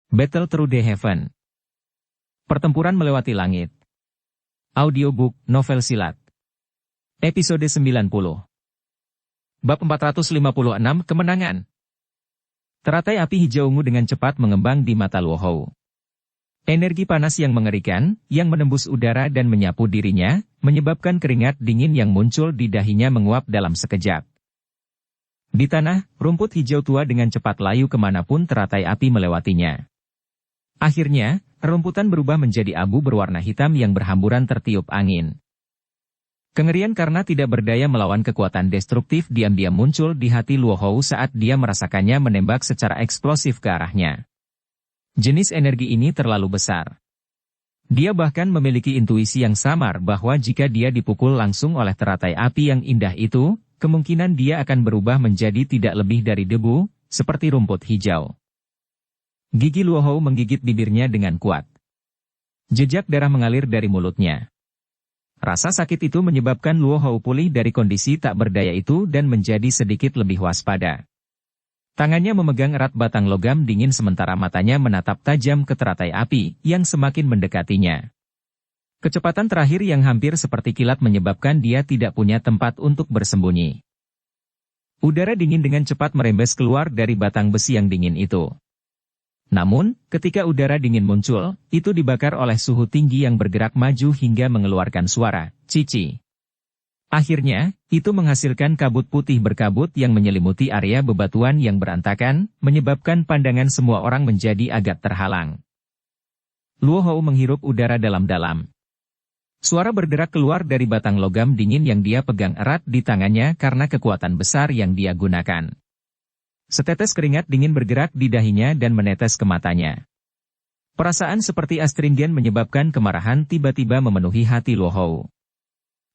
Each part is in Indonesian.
Battle Through the Heaven. Pertempuran melewati langit. Audiobook, novel silat. Episode 90. Bab 456, Kemenangan. Teratai api hijau ungu dengan cepat mengembang di mata Luo Hou. Energi panas yang mengerikan, yang menembus udara dan menyapu dirinya, menyebabkan keringat dingin yang muncul di dahinya menguap dalam sekejap. Di tanah, rumput hijau tua dengan cepat layu kemanapun teratai api melewatinya. Akhirnya, rumputan berubah menjadi abu berwarna hitam yang berhamburan tertiup angin. Kengerian karena tidak berdaya melawan kekuatan destruktif diam-diam muncul di hati Luo Hou saat dia merasakannya menembak secara eksplosif ke arahnya. Jenis energi ini terlalu besar. Dia bahkan memiliki intuisi yang samar bahwa jika dia dipukul langsung oleh teratai api yang indah itu, kemungkinan dia akan berubah menjadi tidak lebih dari debu, seperti rumput hijau. Gigi Luo Hou menggigit bibirnya dengan kuat. Jejak darah mengalir dari mulutnya. Rasa sakit itu menyebabkan Luo Hou pulih dari kondisi tak berdaya itu dan menjadi sedikit lebih waspada. Tangannya memegang erat batang logam dingin sementara matanya menatap tajam ke teratai api yang semakin mendekatinya. Kecepatan terakhir yang hampir seperti kilat menyebabkan dia tidak punya tempat untuk bersembunyi. Udara dingin dengan cepat merembes keluar dari batang besi yang dingin itu. Namun, ketika udara dingin muncul, itu dibakar oleh suhu tinggi yang bergerak maju hingga mengeluarkan suara, cici. Akhirnya, itu menghasilkan kabut putih berkabut yang menyelimuti area bebatuan yang berantakan, menyebabkan pandangan semua orang menjadi agak terhalang. Luo Hou menghirup udara dalam-dalam. Suara berderak keluar dari batang logam dingin yang dia pegang erat di tangannya karena kekuatan besar yang dia gunakan. Setetes keringat dingin bergerak di dahinya dan menetes ke matanya. Perasaan seperti astringen menyebabkan kemarahan tiba-tiba memenuhi hati Luo Hou.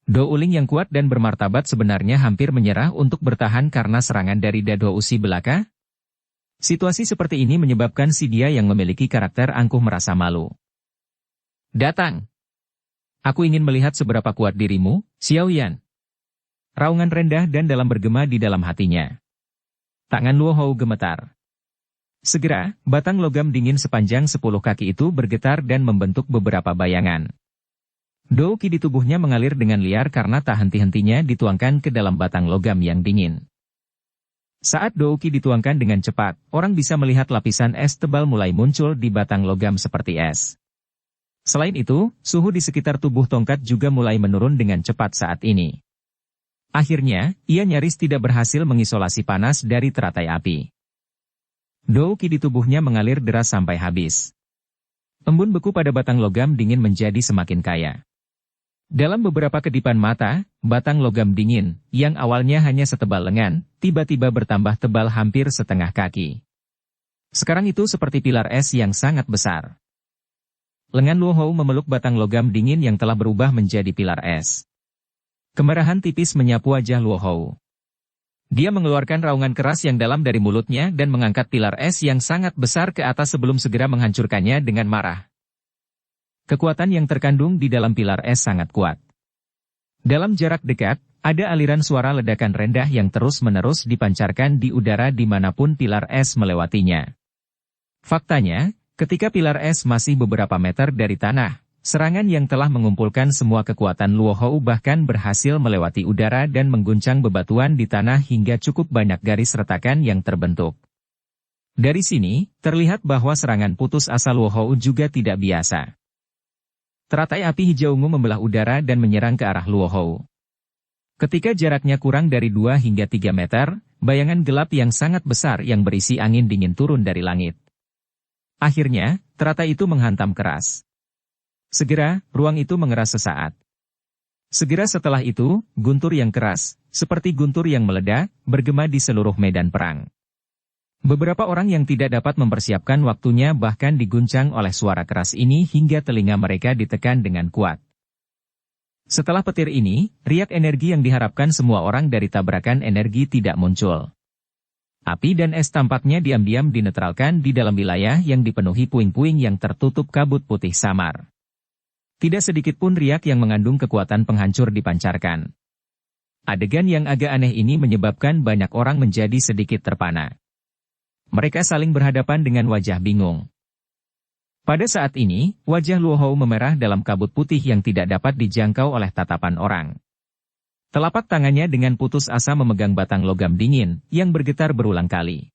Do Uling yang kuat dan bermartabat sebenarnya hampir menyerah untuk bertahan karena serangan dari Dado Usi belaka. Situasi seperti ini menyebabkan si dia yang memiliki karakter angkuh merasa malu. Datang! Aku ingin melihat seberapa kuat dirimu, Xiao Yan. Raungan rendah dan dalam bergema di dalam hatinya. Tangan Luo Hou gemetar. Segera, batang logam dingin sepanjang 10 kaki itu bergetar dan membentuk beberapa bayangan. Douki di tubuhnya mengalir dengan liar karena tak henti-hentinya dituangkan ke dalam batang logam yang dingin. Saat Douki dituangkan dengan cepat, orang bisa melihat lapisan es tebal mulai muncul di batang logam seperti es. Selain itu, suhu di sekitar tubuh tongkat juga mulai menurun dengan cepat saat ini. Akhirnya, ia nyaris tidak berhasil mengisolasi panas dari teratai api. Douki di tubuhnya mengalir deras sampai habis. Embun beku pada batang logam dingin menjadi semakin kaya. Dalam beberapa kedipan mata, batang logam dingin, yang awalnya hanya setebal lengan, tiba-tiba bertambah tebal hampir setengah kaki. Sekarang itu seperti pilar es yang sangat besar. Lengan Luo Hou memeluk batang logam dingin yang telah berubah menjadi pilar es. Kemerahan tipis menyapu wajah Luo Hou. Dia mengeluarkan raungan keras yang dalam dari mulutnya dan mengangkat pilar es yang sangat besar ke atas sebelum segera menghancurkannya dengan marah. Kekuatan yang terkandung di dalam pilar es sangat kuat. Dalam jarak dekat, ada aliran suara ledakan rendah yang terus-menerus dipancarkan di udara dimanapun pilar es melewatinya. Faktanya, ketika pilar es masih beberapa meter dari tanah, serangan yang telah mengumpulkan semua kekuatan Luo Hou bahkan berhasil melewati udara dan mengguncang bebatuan di tanah hingga cukup banyak garis retakan yang terbentuk. Dari sini, terlihat bahwa serangan putus asa Luo Hou juga tidak biasa. Teratai api hijau ungu membelah udara dan menyerang ke arah Luo Hou. Ketika jaraknya kurang dari 2 hingga 3 meter, bayangan gelap yang sangat besar yang berisi angin dingin turun dari langit. Akhirnya, teratai itu menghantam keras. Segera, ruang itu mengeras sesaat. Segera setelah itu, guntur yang keras, seperti guntur yang meledak, bergema di seluruh medan perang. Beberapa orang yang tidak dapat mempersiapkan waktunya bahkan diguncang oleh suara keras ini hingga telinga mereka ditekan dengan kuat. Setelah petir ini, riak energi yang diharapkan semua orang dari tabrakan energi tidak muncul. Api dan es tampaknya diam-diam dinetralkan di dalam wilayah yang dipenuhi puing-puing yang tertutup kabut putih samar. Tidak sedikit pun riak yang mengandung kekuatan penghancur dipancarkan. Adegan yang agak aneh ini menyebabkan banyak orang menjadi sedikit terpana. Mereka saling berhadapan dengan wajah bingung. Pada saat ini, wajah Luo Hou memerah dalam kabut putih yang tidak dapat dijangkau oleh tatapan orang. Telapak tangannya dengan putus asa memegang batang logam dingin, yang bergetar berulang kali.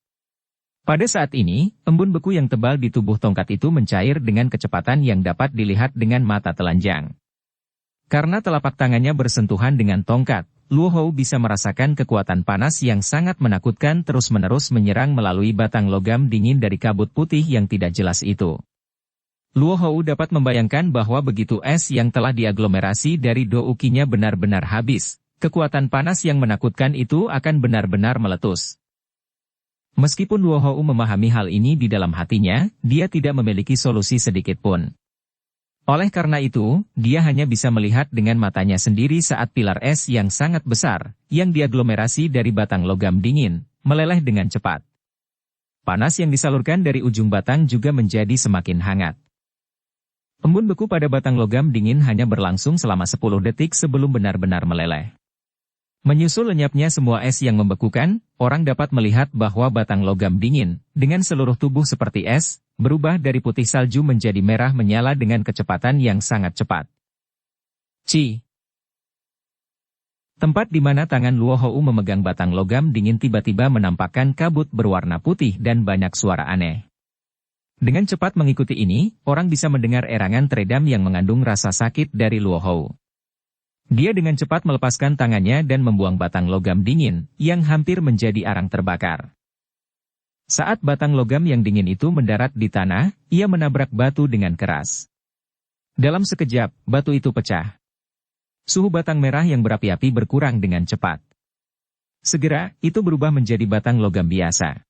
Pada saat ini, embun beku yang tebal di tubuh tongkat itu mencair dengan kecepatan yang dapat dilihat dengan mata telanjang. Karena telapak tangannya bersentuhan dengan tongkat, Luo Hou bisa merasakan kekuatan panas yang sangat menakutkan terus-menerus menyerang melalui batang logam dingin dari kabut putih yang tidak jelas itu. Luo Hou dapat membayangkan bahwa begitu es yang telah diaglomerasi dari doukinya benar-benar habis, kekuatan panas yang menakutkan itu akan benar-benar meletus. Meskipun Luo Hou memahami hal ini di dalam hatinya, dia tidak memiliki solusi sedikit pun. Oleh karena itu, dia hanya bisa melihat dengan matanya sendiri saat pilar es yang sangat besar, yang diaglomerasi dari batang logam dingin, meleleh dengan cepat. Panas yang disalurkan dari ujung batang juga menjadi semakin hangat. Embun beku pada batang logam dingin hanya berlangsung selama 10 detik sebelum benar-benar meleleh. Menyusul lenyapnya semua es yang membekukan, orang dapat melihat bahwa batang logam dingin, dengan seluruh tubuh seperti es, berubah dari putih salju menjadi merah menyala dengan kecepatan yang sangat cepat. Ci. Tempat di mana tangan Luo Hou memegang batang logam dingin tiba-tiba menampakkan kabut berwarna putih dan banyak suara aneh. Dengan cepat mengikuti ini, orang bisa mendengar erangan teredam yang mengandung rasa sakit dari Luo Hou. Dia dengan cepat melepaskan tangannya dan membuang batang logam dingin, yang hampir menjadi arang terbakar. Saat batang logam yang dingin itu mendarat di tanah, ia menabrak batu dengan keras. Dalam sekejap, batu itu pecah. Suhu batang merah yang berapi-api berkurang dengan cepat. Segera, itu berubah menjadi batang logam biasa.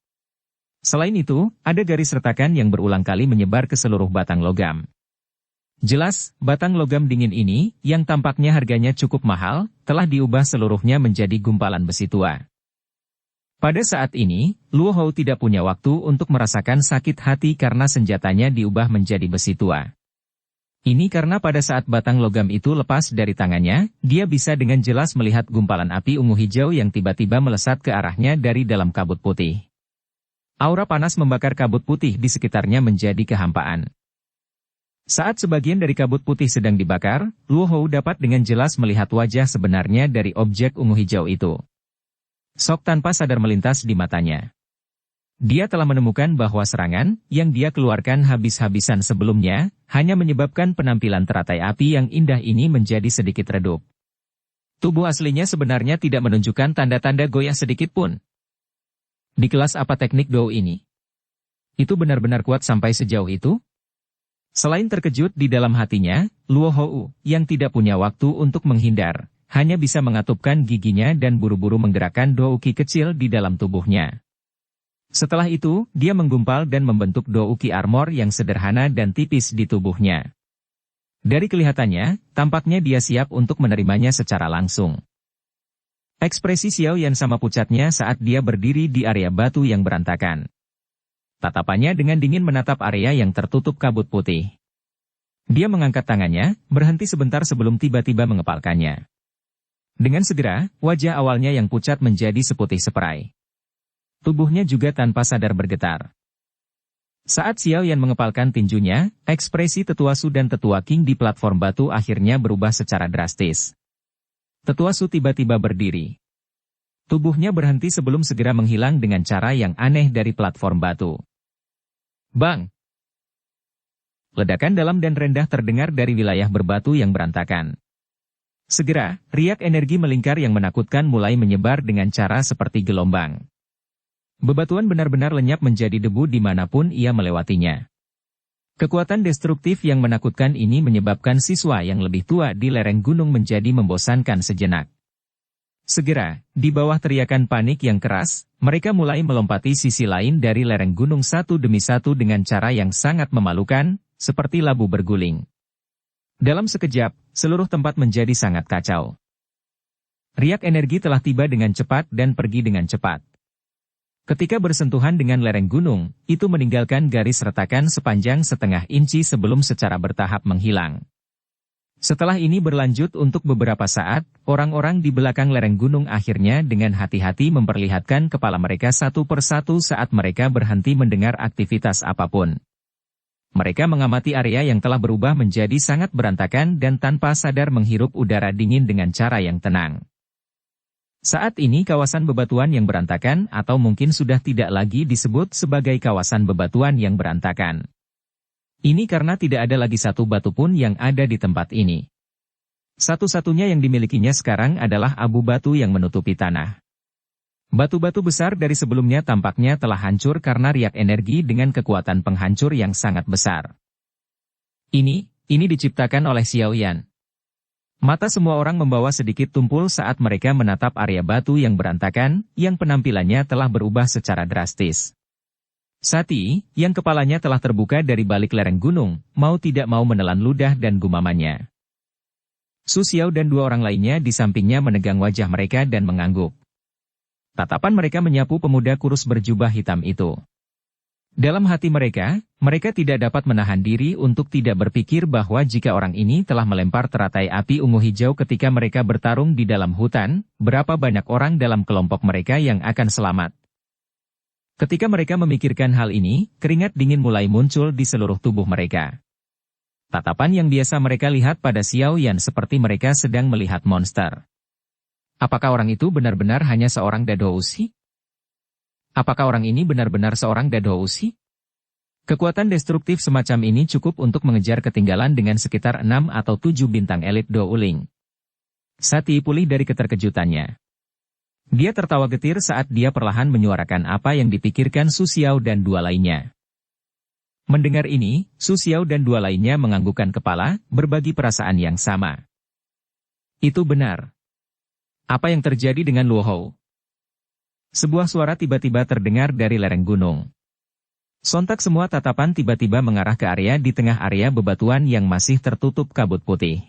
Selain itu, ada garis retakan yang berulang kali menyebar ke seluruh batang logam. Jelas, batang logam dingin ini, yang tampaknya harganya cukup mahal, telah diubah seluruhnya menjadi gumpalan besi tua. Pada saat ini, Luo Hou tidak punya waktu untuk merasakan sakit hati karena senjatanya diubah menjadi besi tua. Ini karena pada saat batang logam itu lepas dari tangannya, dia bisa dengan jelas melihat gumpalan api ungu hijau yang tiba-tiba melesat ke arahnya dari dalam kabut putih. Aura panas membakar kabut putih di sekitarnya menjadi kehampaan. Saat sebagian dari kabut putih sedang dibakar, Luo Hou dapat dengan jelas melihat wajah sebenarnya dari objek ungu hijau itu. Sok tanpa sadar melintas di matanya. Dia telah menemukan bahwa serangan yang dia keluarkan habis-habisan sebelumnya, hanya menyebabkan penampilan teratai api yang indah ini menjadi sedikit redup. Tubuh aslinya sebenarnya tidak menunjukkan tanda-tanda goyah sedikit pun. Di kelas apa teknik Dou ini? Itu benar-benar kuat sampai sejauh itu? Selain terkejut di dalam hatinya, Luo Hou, yang tidak punya waktu untuk menghindar, hanya bisa mengatupkan giginya dan buru-buru menggerakkan douki kecil di dalam tubuhnya. Setelah itu, dia menggumpal dan membentuk douki armor yang sederhana dan tipis di tubuhnya. Dari kelihatannya, tampaknya dia siap untuk menerimanya secara langsung. Ekspresi Xiao Yan sama pucatnya saat dia berdiri di area batu yang berantakan. Tatapannya dengan dingin menatap area yang tertutup kabut putih. Dia mengangkat tangannya, berhenti sebentar sebelum tiba-tiba mengepalkannya. Dengan segera, wajah awalnya yang pucat menjadi seputih seperai. Tubuhnya juga tanpa sadar bergetar. Saat Xiao Yan mengepalkan tinjunya, ekspresi Tetua Su dan Tetua King di platform batu akhirnya berubah secara drastis. Tetua Su tiba-tiba berdiri. Tubuhnya berhenti sebelum segera menghilang dengan cara yang aneh dari platform batu. Bang! Ledakan dalam dan rendah terdengar dari wilayah berbatu yang berantakan. Segera, riak energi melingkar yang menakutkan mulai menyebar dengan cara seperti gelombang. Bebatuan benar-benar lenyap menjadi debu dimanapun ia melewatinya. Kekuatan destruktif yang menakutkan ini menyebabkan siswa yang lebih tua di lereng gunung menjadi membosankan sejenak. Segera, di bawah teriakan panik yang keras, mereka mulai melompati sisi lain dari lereng gunung satu demi satu dengan cara yang sangat memalukan, seperti labu berguling. Dalam sekejap, seluruh tempat menjadi sangat kacau. Riak energi telah tiba dengan cepat dan pergi dengan cepat. Ketika bersentuhan dengan lereng gunung, itu meninggalkan garis retakan sepanjang setengah inci sebelum secara bertahap menghilang. Setelah ini berlanjut untuk beberapa saat, orang-orang di belakang lereng gunung akhirnya dengan hati-hati memperlihatkan kepala mereka satu persatu saat mereka berhenti mendengar aktivitas apapun. Mereka mengamati area yang telah berubah menjadi sangat berantakan dan tanpa sadar menghirup udara dingin dengan cara yang tenang. Saat ini kawasan bebatuan yang berantakan atau mungkin sudah tidak lagi disebut sebagai kawasan bebatuan yang berantakan. Ini karena tidak ada lagi satu batu pun yang ada di tempat ini. Satu-satunya yang dimilikinya sekarang adalah abu batu yang menutupi tanah. Batu-batu besar dari sebelumnya tampaknya telah hancur karena riak energi dengan kekuatan penghancur yang sangat besar. Ini diciptakan oleh Xiao Yan. Mata semua orang membawa sedikit tumpul saat mereka menatap area batu yang berantakan, yang penampilannya telah berubah secara drastis. Sati, yang kepalanya telah terbuka dari balik lereng gunung, mau tidak mau menelan ludah dan gumamannya. Su Xiao dan dua orang lainnya di sampingnya menegang wajah mereka dan mengangguk. Tatapan mereka menyapu pemuda kurus berjubah hitam itu. Dalam hati mereka tidak dapat menahan diri untuk tidak berpikir bahwa jika orang ini telah melempar teratai api ungu hijau ketika mereka bertarung di dalam hutan, berapa banyak orang dalam kelompok mereka yang akan selamat. Ketika mereka memikirkan hal ini, keringat dingin mulai muncul di seluruh tubuh mereka. Tatapan yang biasa mereka lihat pada Xiao Yan seperti mereka sedang melihat monster. Apakah orang itu benar-benar hanya seorang Dadoushi? Apakah orang ini benar-benar seorang Dadoushi? Kekuatan destruktif semacam ini cukup untuk mengejar ketinggalan dengan sekitar 6 atau 7 bintang elit Douling. Sati pulih dari keterkejutannya. Dia tertawa getir saat dia perlahan menyuarakan apa yang dipikirkan Su Xiao dan dua lainnya. Mendengar ini, Su Xiao dan dua lainnya menganggukkan kepala, berbagi perasaan yang sama. Itu benar. Apa yang terjadi dengan Luo Hou? Sebuah suara tiba-tiba terdengar dari lereng gunung. Sontak semua tatapan tiba-tiba mengarah ke area di tengah area bebatuan yang masih tertutup kabut putih.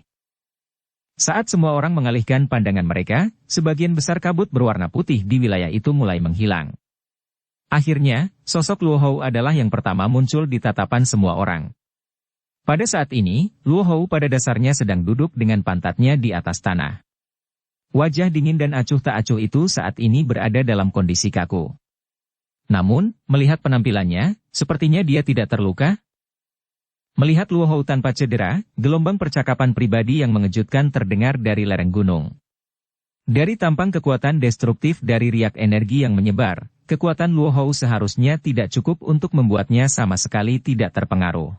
Saat semua orang mengalihkan pandangan mereka, sebagian besar kabut berwarna putih di wilayah itu mulai menghilang. Akhirnya, sosok Luo Hou adalah yang pertama muncul di tatapan semua orang. Pada saat ini, Luo Hou pada dasarnya sedang duduk dengan pantatnya di atas tanah. Wajah dingin dan acuh tak acuh itu saat ini berada dalam kondisi kaku. Namun, melihat penampilannya, sepertinya dia tidak terluka. Melihat Luo Hou tanpa cedera, gelombang percakapan pribadi yang mengejutkan terdengar dari lereng gunung. Dari tampang kekuatan destruktif dari riak energi yang menyebar, kekuatan Luo Hou seharusnya tidak cukup untuk membuatnya sama sekali tidak terpengaruh.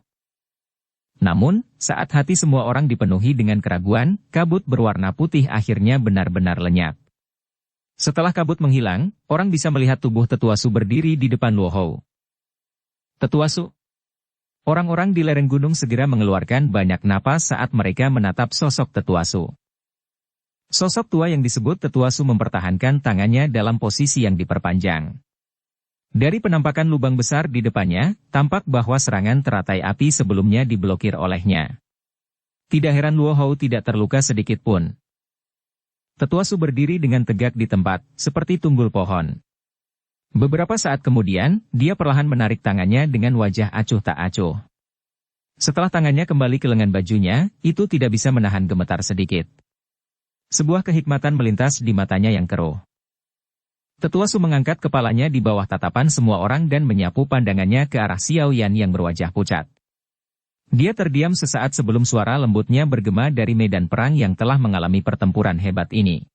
Namun, saat hati semua orang dipenuhi dengan keraguan, kabut berwarna putih akhirnya benar-benar lenyap. Setelah kabut menghilang, orang bisa melihat tubuh Tetua Su berdiri di depan Luo Hou. Tetua Su. Orang-orang di lereng gunung segera mengeluarkan banyak napas saat mereka menatap sosok Tetua Su. Sosok tua yang disebut Tetua Su mempertahankan tangannya dalam posisi yang diperpanjang. Dari penampakan lubang besar di depannya, tampak bahwa serangan teratai api sebelumnya diblokir olehnya. Tidak heran Luo Hou tidak terluka sedikit pun. Tetua Su berdiri dengan tegak di tempat, seperti tunggul pohon. Beberapa saat kemudian, dia perlahan menarik tangannya dengan wajah acuh tak acuh. Setelah tangannya kembali ke lengan bajunya, itu tidak bisa menahan gemetar sedikit. Sebuah kehikmatan melintas di matanya yang keruh. Tetua Su mengangkat kepalanya di bawah tatapan semua orang dan menyapu pandangannya ke arah Xiao Yan yang berwajah pucat. Dia terdiam sesaat sebelum suara lembutnya bergema dari medan perang yang telah mengalami pertempuran hebat ini.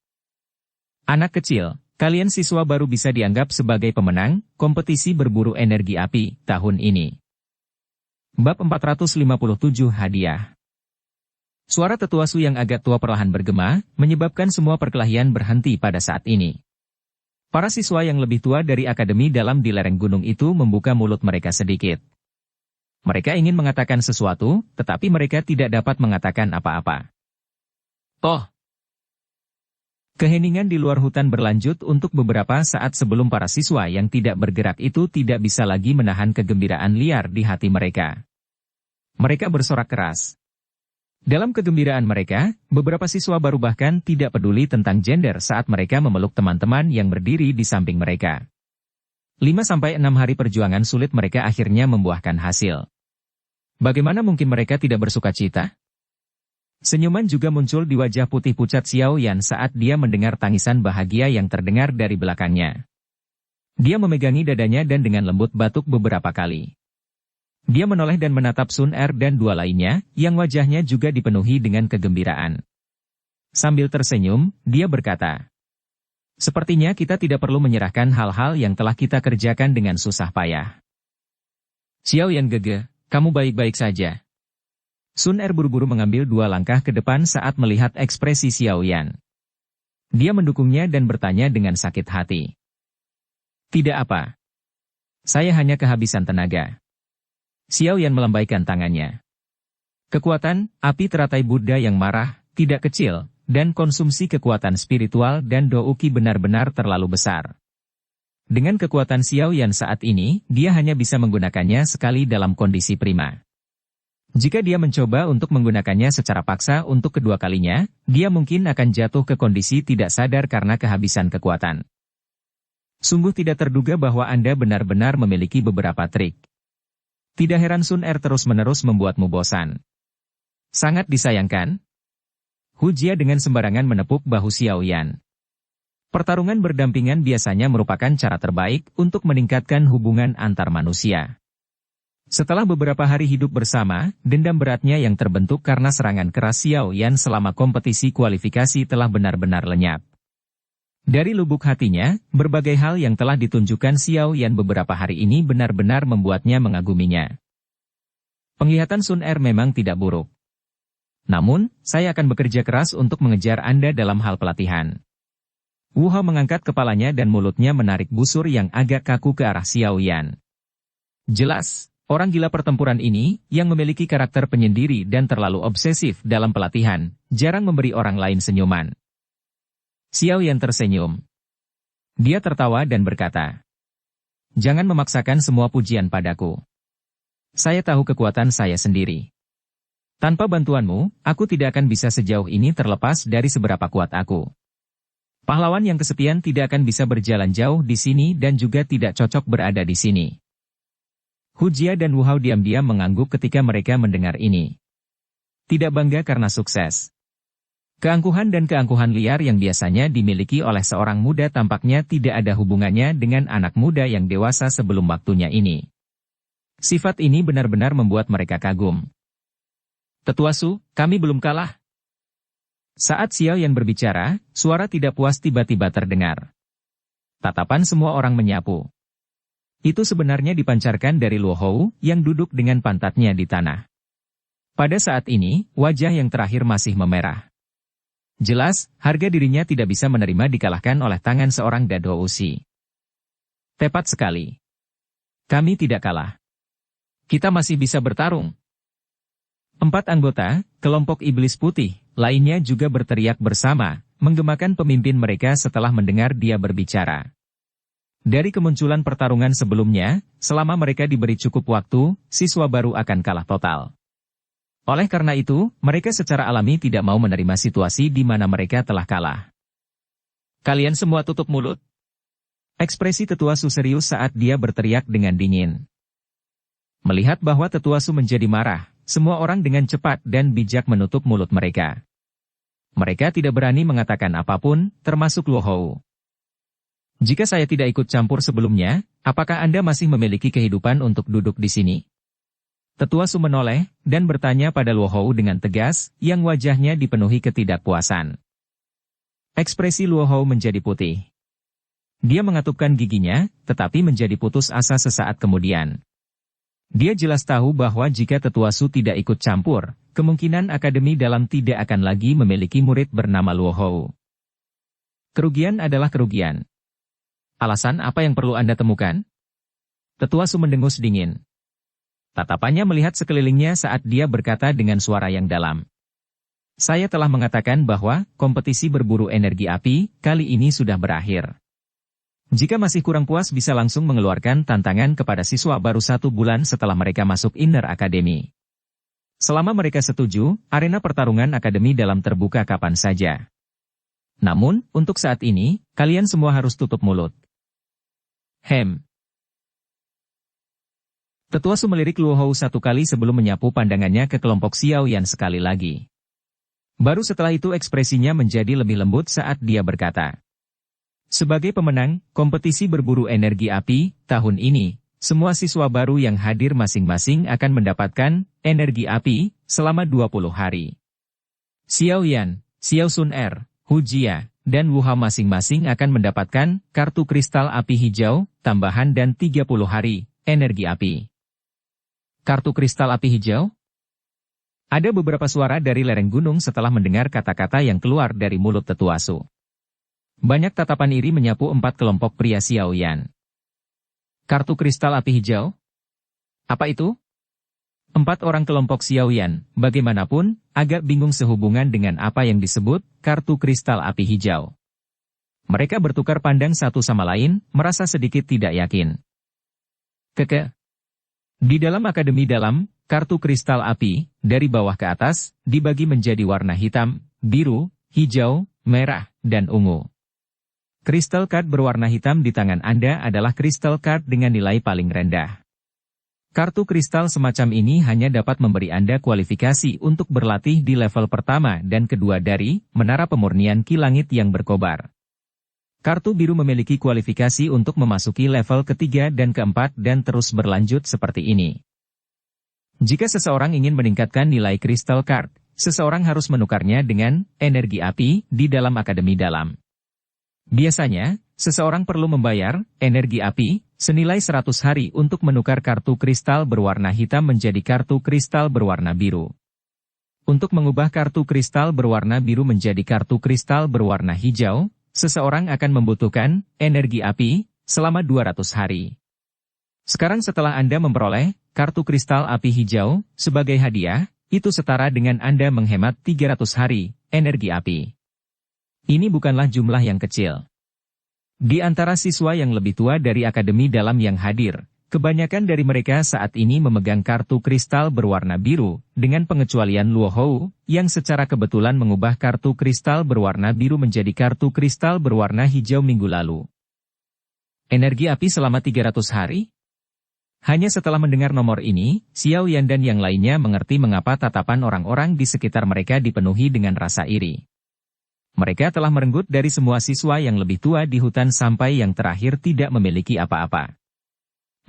Anak kecil, kalian siswa baru bisa dianggap sebagai pemenang kompetisi berburu energi api tahun ini. Bab 457 Hadiah. Suara Tetua Su yang agak tua perlahan bergema, menyebabkan semua perkelahian berhenti pada saat ini. Para siswa yang lebih tua dari akademi dalam di lereng gunung itu membuka mulut mereka sedikit. Mereka ingin mengatakan sesuatu, tetapi mereka tidak dapat mengatakan apa-apa. Toh! Keheningan di luar hutan berlanjut untuk beberapa saat sebelum para siswa yang tidak bergerak itu tidak bisa lagi menahan kegembiraan liar di hati mereka. Mereka bersorak keras. Dalam kegembiraan mereka, beberapa siswa baru bahkan tidak peduli tentang gender saat mereka memeluk teman-teman yang berdiri di samping mereka. 5-6 hari perjuangan sulit mereka akhirnya membuahkan hasil. Bagaimana mungkin mereka tidak bersuka cita? Senyuman juga muncul di wajah putih pucat Xiao Yan saat dia mendengar tangisan bahagia yang terdengar dari belakangnya. Dia memegangi dadanya dan dengan lembut batuk beberapa kali. Dia menoleh dan menatap Sun Er dan dua lainnya, yang wajahnya juga dipenuhi dengan kegembiraan. Sambil tersenyum, dia berkata, "Sepertinya kita tidak perlu menyerahkan hal-hal yang telah kita kerjakan dengan susah payah." "Xiao Yan Gege, kamu baik-baik saja?" Sun Er buru-buru mengambil dua langkah ke depan saat melihat ekspresi Xiao Yan. Dia mendukungnya dan bertanya dengan sakit hati. "Tidak apa. Saya hanya kehabisan tenaga." Xiao Yan melambaikan tangannya. Kekuatan, api teratai Buddha yang marah, tidak kecil, dan konsumsi kekuatan spiritual dan douki benar-benar terlalu besar. Dengan kekuatan Xiao Yan saat ini, dia hanya bisa menggunakannya sekali dalam kondisi prima. Jika dia mencoba untuk menggunakannya secara paksa untuk kedua kalinya, dia mungkin akan jatuh ke kondisi tidak sadar karena kehabisan kekuatan. Sungguh tidak terduga bahwa Anda benar-benar memiliki beberapa trik. Tidak heran Sun Er terus-menerus membuatmu bosan. Sangat disayangkan. Hu Jia dengan sembarangan menepuk bahu Xiao Yan. Pertarungan berdampingan biasanya merupakan cara terbaik untuk meningkatkan hubungan antar manusia. Setelah beberapa hari hidup bersama, dendam beratnya yang terbentuk karena serangan keras Xiao Yan selama kompetisi kualifikasi telah benar-benar lenyap. Dari lubuk hatinya, berbagai hal yang telah ditunjukkan Xiao Yan beberapa hari ini benar-benar membuatnya mengaguminya. Penglihatan Sun Er memang tidak buruk. Namun, saya akan bekerja keras untuk mengejar Anda dalam hal pelatihan. Wu Hao mengangkat kepalanya dan mulutnya menarik busur yang agak kaku ke arah Xiao Yan. Jelas, orang gila pertempuran ini, yang memiliki karakter penyendiri dan terlalu obsesif dalam pelatihan, jarang memberi orang lain senyuman. Xiao Yan tersenyum. Dia tertawa dan berkata, "Jangan memaksakan semua pujian padaku. Saya tahu kekuatan saya sendiri. Tanpa bantuanmu, aku tidak akan bisa sejauh ini terlepas dari seberapa kuat aku. Pahlawan yang kesepian tidak akan bisa berjalan jauh di sini dan juga tidak cocok berada di sini." Hu Jia dan Wu Hao diam-diam mengangguk ketika mereka mendengar ini. Tidak bangga karena sukses. Keangkuhan dan keangkuhan liar yang biasanya dimiliki oleh seorang muda tampaknya tidak ada hubungannya dengan anak muda yang dewasa sebelum waktunya ini. Sifat ini benar-benar membuat mereka kagum. "Tetua Su, kami belum kalah." Saat Xiao Yan berbicara, suara tidak puas tiba-tiba terdengar. Tatapan semua orang menyapu. Itu sebenarnya dipancarkan dari Luo Hou yang duduk dengan pantatnya di tanah. Pada saat ini, wajah yang terakhir masih memerah. Jelas, harga dirinya tidak bisa menerima dikalahkan oleh tangan seorang Dado Usi. "Tepat sekali. Kami tidak kalah. Kita masih bisa bertarung." 4 anggota, kelompok iblis putih, lainnya juga berteriak bersama, menggemakan pemimpin mereka setelah mendengar dia berbicara. Dari kemunculan pertarungan sebelumnya, selama mereka diberi cukup waktu, siswa baru akan kalah total. Oleh karena itu, mereka secara alami tidak mau menerima situasi di mana mereka telah kalah. "Kalian semua tutup mulut." Ekspresi Tetua Su serius saat dia berteriak dengan dingin. Melihat bahwa Tetua Su menjadi marah, semua orang dengan cepat dan bijak menutup mulut mereka. Mereka tidak berani mengatakan apapun, termasuk Luo Hou. "Jika saya tidak ikut campur sebelumnya, apakah Anda masih memiliki kehidupan untuk duduk di sini?" Tetua Su menoleh, dan bertanya pada Luo Hou dengan tegas, yang wajahnya dipenuhi ketidakpuasan. Ekspresi Luo Hou menjadi putih. Dia mengatupkan giginya, tetapi menjadi putus asa sesaat kemudian. Dia jelas tahu bahwa jika Tetua Su tidak ikut campur, kemungkinan Akademi Dalam tidak akan lagi memiliki murid bernama Luo Hou. Kerugian adalah kerugian. Alasan apa yang perlu Anda temukan? Tetua Su mendengus dingin. Tatapannya melihat sekelilingnya saat dia berkata dengan suara yang dalam. "Saya telah mengatakan bahwa kompetisi berburu energi api kali ini sudah berakhir. Jika masih kurang puas bisa langsung mengeluarkan tantangan kepada siswa baru 1 bulan setelah mereka masuk Inner Academy. Selama mereka setuju, arena pertarungan Akademi Dalam terbuka kapan saja. Namun, untuk saat ini, kalian semua harus tutup mulut." Tetua Su melirik Luo Hou 1 kali sebelum menyapu pandangannya ke kelompok Xiao Yan sekali lagi. Baru setelah itu ekspresinya menjadi lebih lembut saat dia berkata, "Sebagai pemenang, kompetisi berburu energi api, tahun ini, semua siswa baru yang hadir masing-masing akan mendapatkan energi api selama 20 hari. Xiao Yan, Xiao Sun Er, Hu Jia, dan Wu Hao masing-masing akan mendapatkan kartu kristal api hijau, tambahan dan 30 hari, energi api. Kartu kristal api hijau? Ada beberapa suara dari lereng gunung setelah mendengar kata-kata yang keluar dari mulut Tetua Su. Banyak tatapan iri menyapu 4 kelompok pria Xiao Yan. Kartu kristal api hijau? Apa itu? 4 orang kelompok Xiao Yan, bagaimanapun, agak bingung sehubungan dengan apa yang disebut kartu kristal api hijau. Mereka bertukar pandang satu sama lain, merasa sedikit tidak yakin. Di dalam akademi dalam, kartu kristal api, dari bawah ke atas, dibagi menjadi warna hitam, biru, hijau, merah, dan ungu. Crystal card berwarna hitam di tangan Anda adalah crystal card dengan nilai paling rendah. Kartu kristal semacam ini hanya dapat memberi Anda kualifikasi untuk berlatih di level pertama dan kedua dari Menara Pemurnian Ki Langit yang berkobar. Kartu biru memiliki kualifikasi untuk memasuki level ketiga dan keempat dan terus berlanjut seperti ini. Jika seseorang ingin meningkatkan nilai crystal card, seseorang harus menukarnya dengan energi api di dalam akademi dalam. Biasanya, seseorang perlu membayar energi api senilai 100 hari untuk menukar kartu kristal berwarna hitam menjadi kartu kristal berwarna biru. Untuk mengubah kartu kristal berwarna biru menjadi kartu kristal berwarna hijau, seseorang akan membutuhkan energi api selama 200 hari. Sekarang setelah Anda memperoleh kartu kristal api hijau sebagai hadiah, itu setara dengan Anda menghemat 300 hari energi api. Ini bukanlah jumlah yang kecil. Di antara siswa yang lebih tua dari akademi dalam yang hadir, kebanyakan dari mereka saat ini memegang kartu kristal berwarna biru, dengan pengecualian Luo Hou, yang secara kebetulan mengubah kartu kristal berwarna biru menjadi kartu kristal berwarna hijau minggu lalu. Energi api selama 300 hari? Hanya setelah mendengar nomor ini, Xiao Yan dan yang lainnya mengerti mengapa tatapan orang-orang di sekitar mereka dipenuhi dengan rasa iri. Mereka telah merenggut dari semua siswa yang lebih tua di hutan sampai yang terakhir tidak memiliki apa-apa.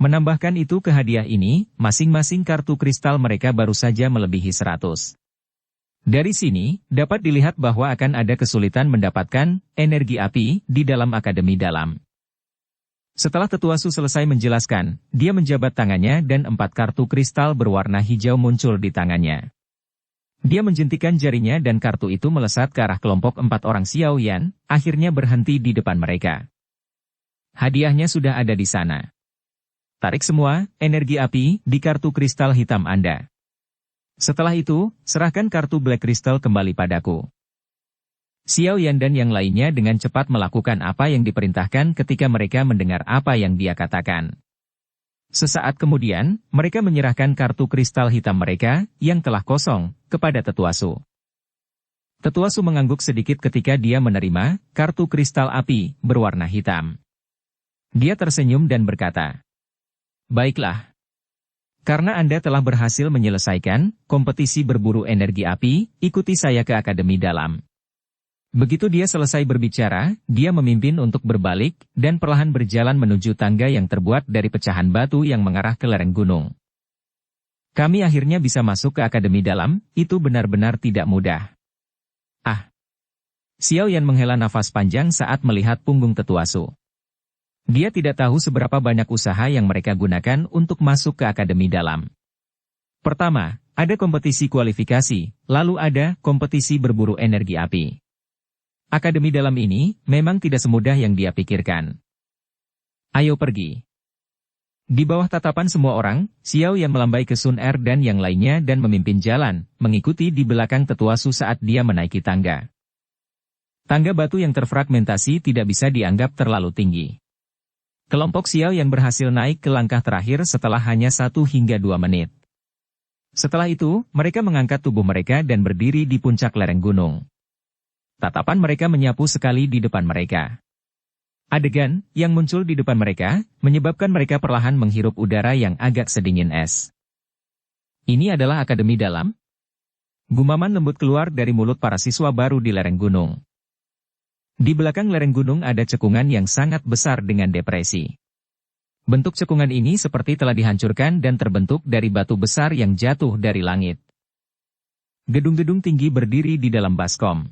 Menambahkan itu ke hadiah ini, masing-masing kartu kristal mereka baru saja melebihi 100. Dari sini, dapat dilihat bahwa akan ada kesulitan mendapatkan energi api di dalam akademi dalam. Setelah Tetua Su selesai menjelaskan, dia menjabat tangannya dan 4 kartu kristal berwarna hijau muncul di tangannya. Dia menjentikan jarinya dan kartu itu melesat ke arah kelompok 4 orang Xiao Yan, akhirnya berhenti di depan mereka. Hadiahnya sudah ada di sana. Tarik semua energi api di kartu kristal hitam Anda. Setelah itu, serahkan kartu Black Crystal kembali padaku. Xiao Yan dan yang lainnya dengan cepat melakukan apa yang diperintahkan ketika mereka mendengar apa yang dia katakan. Sesaat kemudian, mereka menyerahkan kartu kristal hitam mereka, yang telah kosong, kepada Tetua Su. Tetua Su mengangguk sedikit ketika dia menerima kartu kristal api berwarna hitam. Dia tersenyum dan berkata, "Baiklah. Karena Anda telah berhasil menyelesaikan kompetisi berburu energi api, ikuti saya ke akademi dalam." Begitu dia selesai berbicara, dia memimpin untuk berbalik, dan perlahan berjalan menuju tangga yang terbuat dari pecahan batu yang mengarah ke lereng gunung. Kami akhirnya bisa masuk ke akademi dalam, itu benar-benar tidak mudah. Ah! Xiao Yan menghela nafas panjang saat melihat punggung Tetua Su. Dia tidak tahu seberapa banyak usaha yang mereka gunakan untuk masuk ke akademi dalam. Pertama, ada kompetisi kualifikasi, lalu ada kompetisi berburu energi api. Akademi dalam ini memang tidak semudah yang dia pikirkan. Ayo pergi. Di bawah tatapan semua orang, Xiao Yan melambai ke Sun Er dan yang lainnya dan memimpin jalan, mengikuti di belakang Tetua Su saat dia menaiki tangga. Tangga batu yang terfragmentasi tidak bisa dianggap terlalu tinggi. Kelompok Xiao Yan berhasil naik ke langkah terakhir setelah hanya 1 hingga 2 menit. Setelah itu, mereka mengangkat tubuh mereka dan berdiri di puncak lereng gunung. Tatapan mereka menyapu sekali di depan mereka. Adegan yang muncul di depan mereka, menyebabkan mereka perlahan menghirup udara yang agak sedingin es. Ini adalah akademi dalam? Gumaman lembut keluar dari mulut para siswa baru di lereng gunung. Di belakang lereng gunung ada cekungan yang sangat besar dengan depresi. Bentuk cekungan ini seperti telah dihancurkan dan terbentuk dari batu besar yang jatuh dari langit. Gedung-gedung tinggi berdiri di dalam baskom.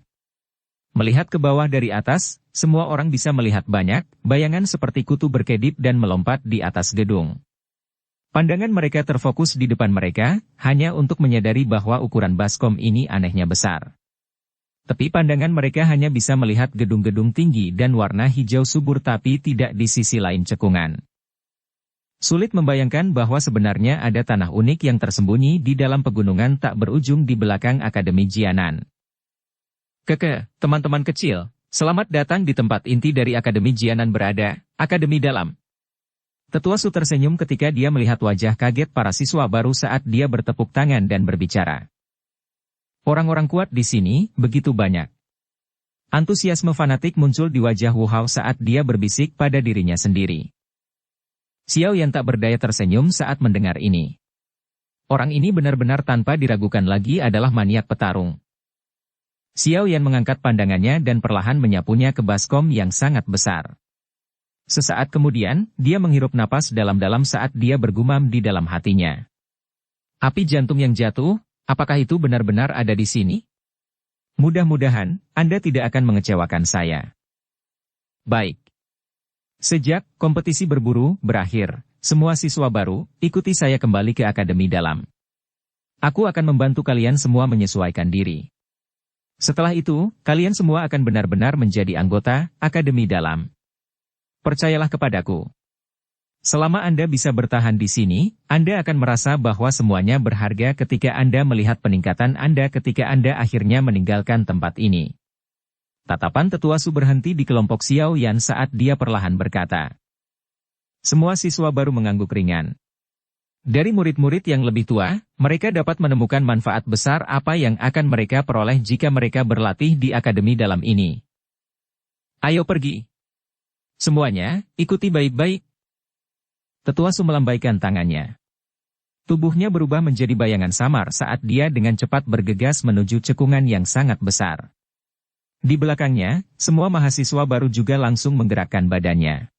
Melihat ke bawah dari atas, semua orang bisa melihat banyak bayangan seperti kutu berkedip dan melompat di atas gedung. Pandangan mereka terfokus di depan mereka, hanya untuk menyadari bahwa ukuran baskom ini anehnya besar. Tapi pandangan mereka hanya bisa melihat gedung-gedung tinggi dan warna hijau subur tapi tidak di sisi lain cekungan. Sulit membayangkan bahwa sebenarnya ada tanah unik yang tersembunyi di dalam pegunungan tak berujung di belakang Akademi Jianan. Teman-teman kecil, selamat datang di tempat inti dari Akademi Jianan berada, Akademi Dalam. Tetua Su tersenyum ketika dia melihat wajah kaget para siswa baru saat dia bertepuk tangan dan berbicara. Orang-orang kuat di sini begitu banyak. Antusiasme fanatik muncul di wajah Wu Hao saat dia berbisik pada dirinya sendiri. Xiao Yan tak berdaya tersenyum saat mendengar ini. Orang ini benar-benar tanpa diragukan lagi adalah maniak petarung. Xiao Yan mengangkat pandangannya dan perlahan menyapunya ke baskom yang sangat besar. Sesaat kemudian, dia menghirup napas dalam-dalam saat dia bergumam di dalam hatinya. Api jantung yang jatuh, apakah itu benar-benar ada di sini? Mudah-mudahan, Anda tidak akan mengecewakan saya. Baik. Sejak kompetisi berburu berakhir, semua siswa baru, ikuti saya kembali ke Akademi Dalam. Aku akan membantu kalian semua menyesuaikan diri. Setelah itu, kalian semua akan benar-benar menjadi anggota Akademi Dalam. Percayalah kepadaku. Selama Anda bisa bertahan di sini, Anda akan merasa bahwa semuanya berharga ketika Anda melihat peningkatan Anda ketika Anda akhirnya meninggalkan tempat ini. Tatapan Tetua Su berhenti di kelompok Xiao Yan saat dia perlahan berkata. Semua siswa baru mengangguk ringan. Dari murid-murid yang lebih tua, mereka dapat menemukan manfaat besar apa yang akan mereka peroleh jika mereka berlatih di Akademi Dalam ini. Ayo pergi. Semuanya, ikuti baik-baik. Tetua Su melambaikan tangannya. Tubuhnya berubah menjadi bayangan samar saat dia dengan cepat bergegas menuju cekungan yang sangat besar. Di belakangnya, semua mahasiswa baru juga langsung menggerakkan badannya.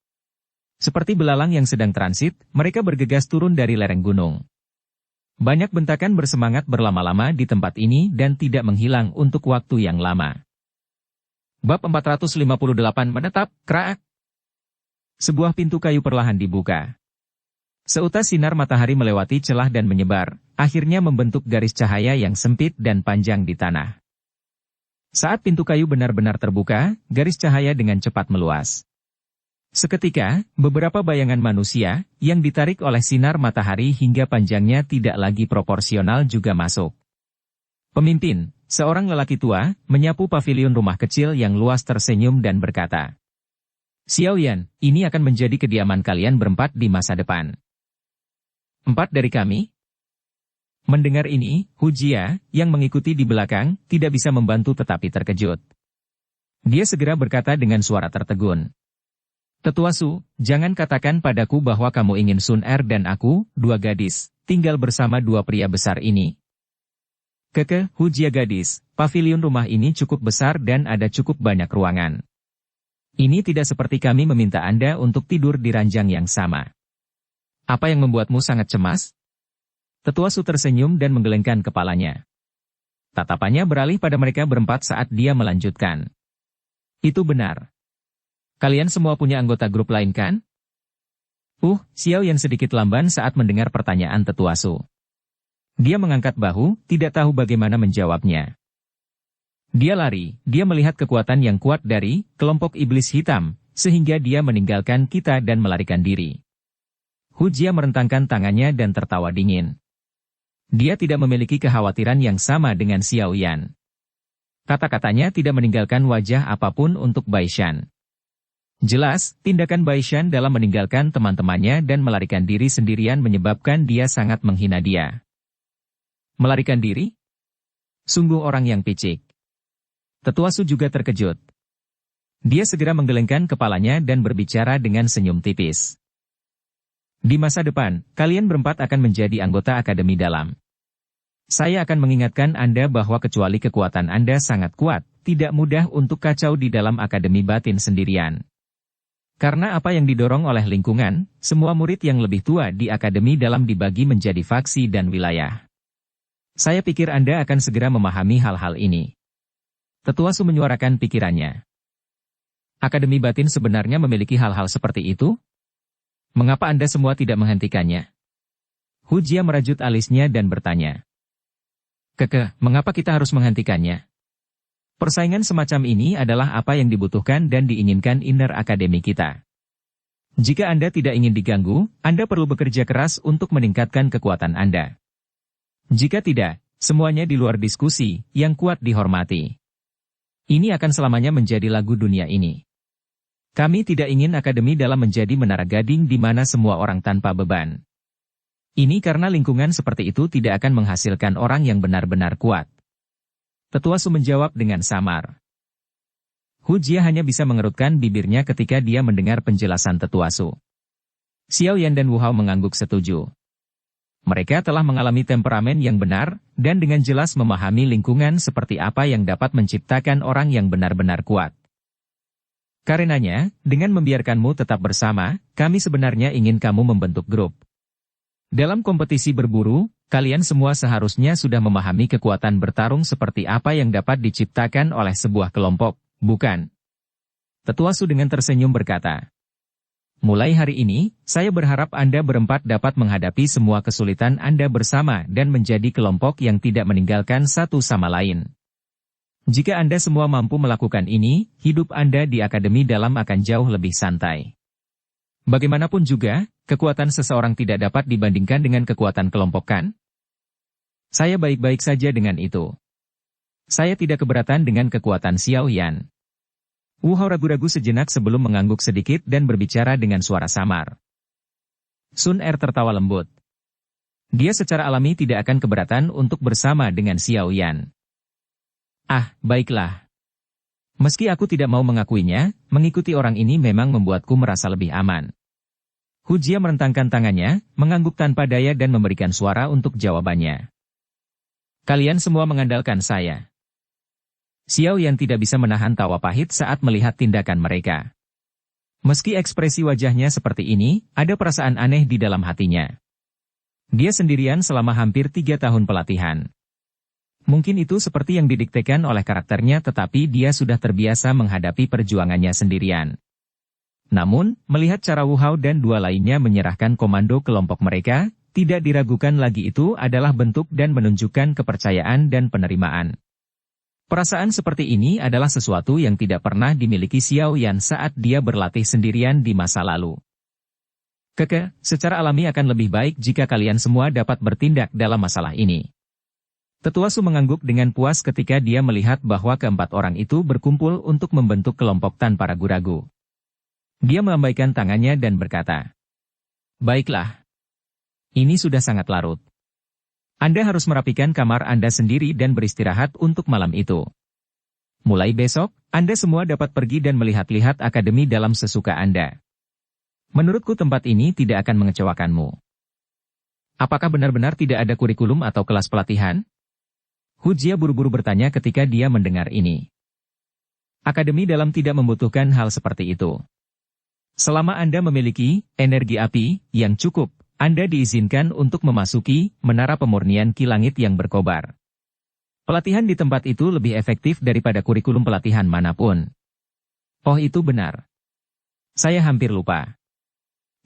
Seperti belalang yang sedang transit, mereka bergegas turun dari lereng gunung. Banyak bentakan bersemangat berlama-lama di tempat ini dan tidak menghilang untuk waktu yang lama. Bab 458 menetap, kraak. Sebuah pintu kayu perlahan dibuka. Seutas sinar matahari melewati celah dan menyebar, akhirnya membentuk garis cahaya yang sempit dan panjang di tanah. Saat pintu kayu benar-benar terbuka, garis cahaya dengan cepat meluas. Seketika, beberapa bayangan manusia, yang ditarik oleh sinar matahari hingga panjangnya tidak lagi proporsional juga masuk. Pemimpin, seorang lelaki tua, menyapu pavilion rumah kecil yang luas tersenyum dan berkata, Xiao Yan, ini akan menjadi kediaman kalian berempat di masa depan. 4 dari kami? Mendengar ini, Hu Jia, yang mengikuti di belakang, tidak bisa membantu tetapi terkejut. Dia segera berkata dengan suara tertegun. Tetua Su, jangan katakan padaku bahwa kamu ingin Sun Er dan aku, 2 gadis, tinggal bersama 2 pria besar ini. Hu Jia gadis, pavilion rumah ini cukup besar dan ada cukup banyak ruangan. Ini tidak seperti kami meminta Anda untuk tidur di ranjang yang sama. Apa yang membuatmu sangat cemas? Tetua Su tersenyum dan menggelengkan kepalanya. Tatapannya beralih pada mereka berempat saat dia melanjutkan. Itu benar. Kalian semua punya anggota grup lain kan? Xiao Yan sedikit lamban saat mendengar pertanyaan Tetua Su. Dia mengangkat bahu, tidak tahu bagaimana menjawabnya. Dia lari, dia melihat kekuatan yang kuat dari kelompok iblis hitam, sehingga dia meninggalkan kita dan melarikan diri. Hu Jia merentangkan tangannya dan tertawa dingin. Dia tidak memiliki kekhawatiran yang sama dengan Xiao Yan. Kata-katanya tidak meninggalkan wajah apapun untuk Bai Shan. Jelas, tindakan Bai Shan dalam meninggalkan teman-temannya dan melarikan diri sendirian menyebabkan dia sangat menghina dia. Melarikan diri? Sungguh orang yang picik. Tetua Su juga terkejut. Dia segera menggelengkan kepalanya dan berbicara dengan senyum tipis. Di masa depan, kalian berempat akan menjadi anggota Akademi Dalam. Saya akan mengingatkan Anda bahwa kecuali kekuatan Anda sangat kuat, tidak mudah untuk kacau di dalam Akademi Batin sendirian. Karena apa yang didorong oleh lingkungan, semua murid yang lebih tua di akademi dalam dibagi menjadi faksi dan wilayah. Saya pikir Anda akan segera memahami hal-hal ini. Tetua Su menyuarakan pikirannya. Akademi batin sebenarnya memiliki hal-hal seperti itu? Mengapa Anda semua tidak menghentikannya? Hu Jia merajut alisnya dan bertanya. Mengapa kita harus menghentikannya? Persaingan semacam ini adalah apa yang dibutuhkan dan diinginkan inner akademi kita. Jika Anda tidak ingin diganggu, Anda perlu bekerja keras untuk meningkatkan kekuatan Anda. Jika tidak, semuanya di luar diskusi, yang kuat dihormati. Ini akan selamanya menjadi lagu dunia ini. Kami tidak ingin akademi dalam menjadi menara gading di mana semua orang tanpa beban. Ini karena lingkungan seperti itu tidak akan menghasilkan orang yang benar-benar kuat. Tetua Su menjawab dengan samar. Hu Jia hanya bisa mengerutkan bibirnya ketika dia mendengar penjelasan Tetua Su. Xiao Yan dan Wu Hao mengangguk setuju. Mereka telah mengalami temperamen yang benar, dan dengan jelas memahami lingkungan seperti apa yang dapat menciptakan orang yang benar-benar kuat. Karenanya, dengan membiarkanmu tetap bersama, kami sebenarnya ingin kamu membentuk grup. Dalam kompetisi berburu, kalian semua seharusnya sudah memahami kekuatan bertarung seperti apa yang dapat diciptakan oleh sebuah kelompok, bukan? Tetua Su dengan tersenyum berkata. Mulai hari ini, saya berharap Anda berempat dapat menghadapi semua kesulitan Anda bersama dan menjadi kelompok yang tidak meninggalkan satu sama lain. Jika Anda semua mampu melakukan ini, hidup Anda di akademi dalam akan jauh lebih santai. Bagaimanapun juga, kekuatan seseorang tidak dapat dibandingkan dengan kekuatan kelompok kan? Saya baik-baik saja dengan itu. Saya tidak keberatan dengan kekuatan Xiao Yan. Wu Hao ragu-ragu sejenak sebelum mengangguk sedikit dan berbicara dengan suara samar. Sun Er tertawa lembut. Dia secara alami tidak akan keberatan untuk bersama dengan Xiao Yan. Ah, baiklah. Meski aku tidak mau mengakuinya, mengikuti orang ini memang membuatku merasa lebih aman. Hu Jia merentangkan tangannya, mengangguk tanpa daya dan memberikan suara untuk jawabannya. Kalian semua mengandalkan saya. Xiao Yan tidak bisa menahan tawa pahit saat melihat tindakan mereka. Meski ekspresi wajahnya seperti ini, ada perasaan aneh di dalam hatinya. Dia sendirian selama hampir 3 tahun pelatihan. Mungkin itu seperti yang didiktekan oleh karakternya tetapi dia sudah terbiasa menghadapi perjuangannya sendirian. Namun, melihat cara Wu Hao dan dua lainnya menyerahkan komando kelompok mereka, tidak diragukan lagi itu adalah bentuk dan menunjukkan kepercayaan dan penerimaan. Perasaan seperti ini adalah sesuatu yang tidak pernah dimiliki Xiao Yan saat dia berlatih sendirian di masa lalu. Secara alami akan lebih baik jika kalian semua dapat bertindak dalam masalah ini. Tetua Su mengangguk dengan puas ketika dia melihat bahwa keempat orang itu berkumpul untuk membentuk kelompok tanpa ragu-ragu. Dia melambaikan tangannya dan berkata, baiklah. Ini sudah sangat larut. Anda harus merapikan kamar Anda sendiri dan beristirahat untuk malam itu. Mulai besok, Anda semua dapat pergi dan melihat-lihat akademi dalam sesuka Anda. Menurutku tempat ini tidak akan mengecewakanmu. Apakah benar-benar tidak ada kurikulum atau kelas pelatihan? Hu Jia buru-buru bertanya ketika dia mendengar ini. Akademi dalam tidak membutuhkan hal seperti itu. Selama Anda memiliki energi api yang cukup, Anda diizinkan untuk memasuki menara pemurnian Ki Langit yang berkobar. Pelatihan di tempat itu lebih efektif daripada kurikulum pelatihan manapun. Oh, itu benar. Saya hampir lupa.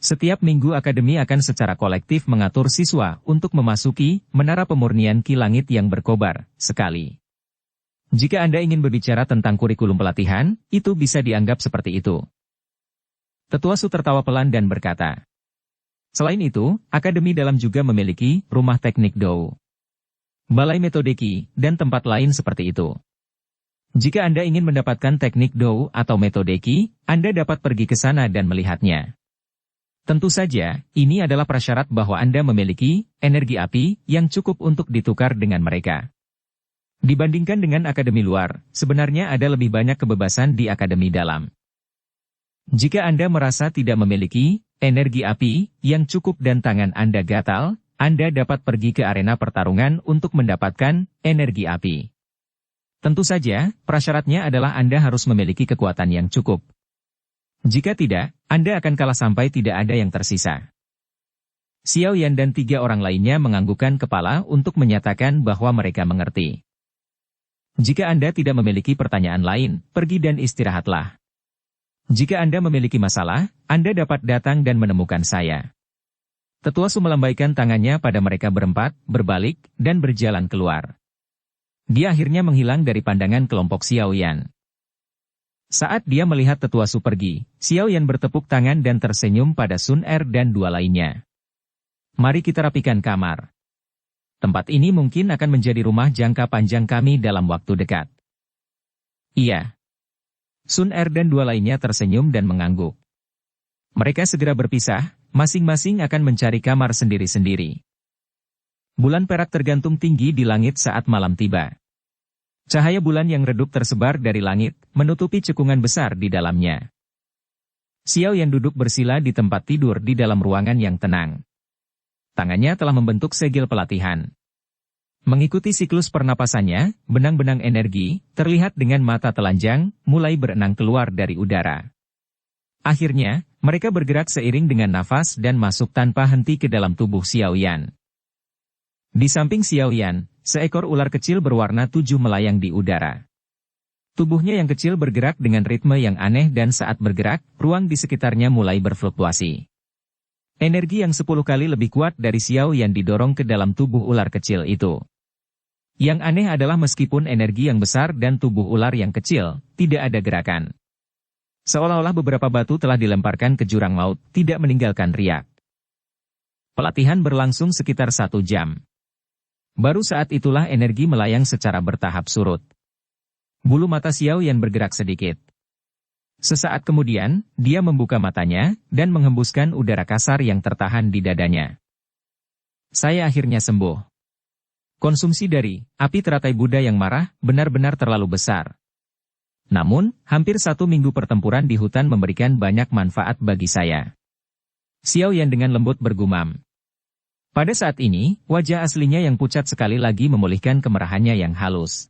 Setiap minggu akademi akan secara kolektif mengatur siswa untuk memasuki menara pemurnian Ki Langit yang berkobar sekali. Jika Anda ingin berbicara tentang kurikulum pelatihan, itu bisa dianggap seperti itu. Tetua Su tertawa pelan dan berkata, selain itu, akademi dalam juga memiliki rumah teknik Dou, balai metode Qi, dan tempat lain seperti itu. Jika Anda ingin mendapatkan teknik Dou atau metode Qi, Anda dapat pergi ke sana dan melihatnya. Tentu saja, ini adalah prasyarat bahwa Anda memiliki energi api yang cukup untuk ditukar dengan mereka. Dibandingkan dengan akademi luar, sebenarnya ada lebih banyak kebebasan di akademi dalam. Jika Anda merasa tidak memiliki energi api yang cukup dan tangan Anda gatal, Anda dapat pergi ke arena pertarungan untuk mendapatkan energi api. Tentu saja, prasyaratnya adalah Anda harus memiliki kekuatan yang cukup. Jika tidak, Anda akan kalah sampai tidak ada yang tersisa. Xiao Yan dan 3 orang lainnya menganggukkan kepala untuk menyatakan bahwa mereka mengerti. Jika Anda tidak memiliki pertanyaan lain, pergi dan istirahatlah. Jika Anda memiliki masalah, Anda dapat datang dan menemukan saya. Tetua Su melambaikan tangannya pada mereka berempat, berbalik, dan berjalan keluar. Dia akhirnya menghilang dari pandangan kelompok Xiao Yan. Saat dia melihat Tetua Su pergi, Xiao Yan bertepuk tangan dan tersenyum pada Sun Er dan 2 lainnya. Mari kita rapikan kamar. Tempat ini mungkin akan menjadi rumah jangka panjang kami dalam waktu dekat. Iya. Sun Er dan 2 lainnya tersenyum dan mengangguk. Mereka segera berpisah, masing-masing akan mencari kamar sendiri-sendiri. Bulan perak tergantung tinggi di langit saat malam tiba. Cahaya bulan yang redup tersebar dari langit, menutupi cekungan besar di dalamnya. Xiao Yan duduk bersila di tempat tidur di dalam ruangan yang tenang. Tangannya telah membentuk segel pelatihan. Mengikuti siklus pernapasannya, benang-benang energi, terlihat dengan mata telanjang, mulai berenang keluar dari udara. Akhirnya, mereka bergerak seiring dengan nafas dan masuk tanpa henti ke dalam tubuh Xiao Yan. Di samping Xiao Yan, seekor ular kecil berwarna 7 melayang di udara. Tubuhnya yang kecil bergerak dengan ritme yang aneh dan saat bergerak, ruang di sekitarnya mulai berfluktuasi. Energi yang 10 kali lebih kuat dari Xiao Yan didorong ke dalam tubuh ular kecil itu. Yang aneh adalah meskipun energi yang besar dan tubuh ular yang kecil, tidak ada gerakan. Seolah-olah beberapa batu telah dilemparkan ke jurang maut, tidak meninggalkan riak. Pelatihan berlangsung sekitar 1 jam. Baru saat itulah energi melayang secara bertahap surut. Bulu mata Xiao Yan bergerak sedikit. Sesaat kemudian, dia membuka matanya, dan menghembuskan udara kasar yang tertahan di dadanya. Saya akhirnya sembuh. Konsumsi dari api teratai Buddha yang marah, benar-benar terlalu besar. Namun, hampir 1 minggu pertempuran di hutan memberikan banyak manfaat bagi saya. Xiao Yan dengan lembut bergumam. Pada saat ini, wajah aslinya yang pucat sekali lagi memulihkan kemerahannya yang halus.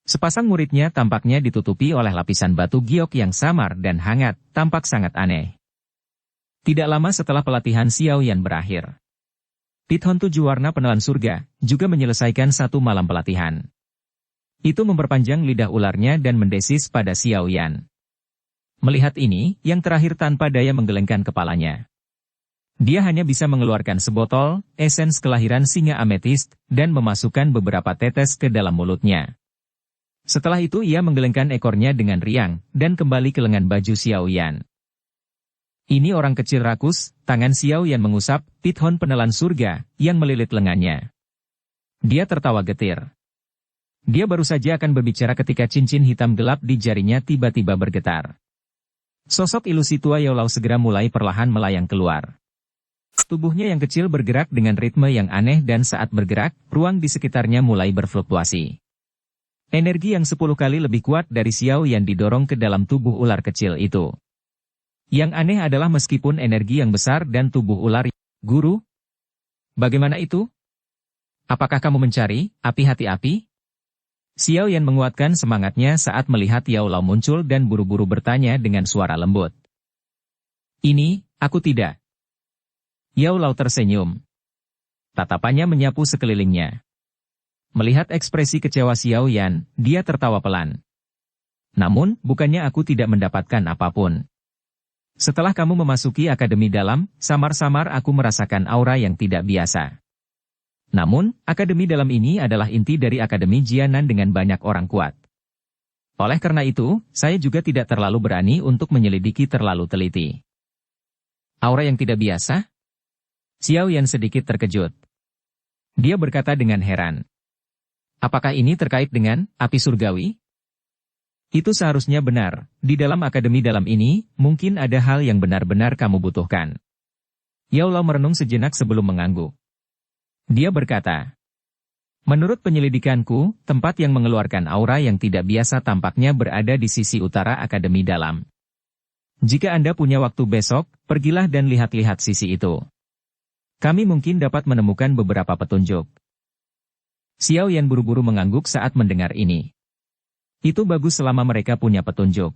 Sepasang muridnya tampaknya ditutupi oleh lapisan batu giok yang samar dan hangat, tampak sangat aneh. Tidak lama setelah pelatihan Xiao Yan berakhir, Pithon 7 warna penelan surga juga menyelesaikan 1 malam pelatihan. Itu memperpanjang lidah ularnya dan mendesis pada Xiao Yan. Melihat ini, yang terakhir tanpa daya menggelengkan kepalanya. Dia hanya bisa mengeluarkan sebotol esens kelahiran singa ametist dan memasukkan beberapa tetes ke dalam mulutnya. Setelah itu ia menggelengkan ekornya dengan riang, dan kembali ke lengan baju Xiao Yan. Ini orang kecil rakus, tangan Xiao Yan mengusap pithon penelan surga, yang melilit lengannya. Dia tertawa getir. Dia baru saja akan berbicara ketika cincin hitam gelap di jarinya tiba-tiba bergetar. Sosok ilusi tua Yao Lao segera mulai perlahan melayang keluar. Tubuhnya yang kecil bergerak dengan ritme yang aneh dan saat bergerak, ruang di sekitarnya mulai berfluktuasi. Energi yang 10 kali lebih kuat dari Xiao Yan didorong ke dalam tubuh ular kecil itu. Yang aneh adalah meskipun energi yang besar dan tubuh ular, Guru? Bagaimana itu? Apakah kamu mencari api hati-api? Xiao Yan menguatkan semangatnya saat melihat Yao Lao muncul dan buru-buru bertanya dengan suara lembut. Ini, aku tidak. Yao Lao tersenyum. Tatapannya menyapu sekelilingnya. Melihat ekspresi kecewa Xiao Yan, dia tertawa pelan. Namun, bukannya aku tidak mendapatkan apapun. Setelah kamu memasuki akademi dalam, samar-samar aku merasakan aura yang tidak biasa. Namun, akademi dalam ini adalah inti dari akademi Jianan dengan banyak orang kuat. Oleh karena itu, saya juga tidak terlalu berani untuk menyelidiki terlalu teliti. Aura yang tidak biasa? Xiao Yan sedikit terkejut. Dia berkata dengan heran. Apakah ini terkait dengan api surgawi? Itu seharusnya benar. Di dalam akademi dalam ini, mungkin ada hal yang benar-benar kamu butuhkan. Yao Lao merenung sejenak sebelum mengangguk. Dia berkata, menurut penyelidikanku, tempat yang mengeluarkan aura yang tidak biasa tampaknya berada di sisi utara akademi dalam. Jika Anda punya waktu besok, pergilah dan lihat-lihat sisi itu. Kami mungkin dapat menemukan beberapa petunjuk. Xiao Yan buru-buru mengangguk saat mendengar ini. Itu bagus selama mereka punya petunjuk.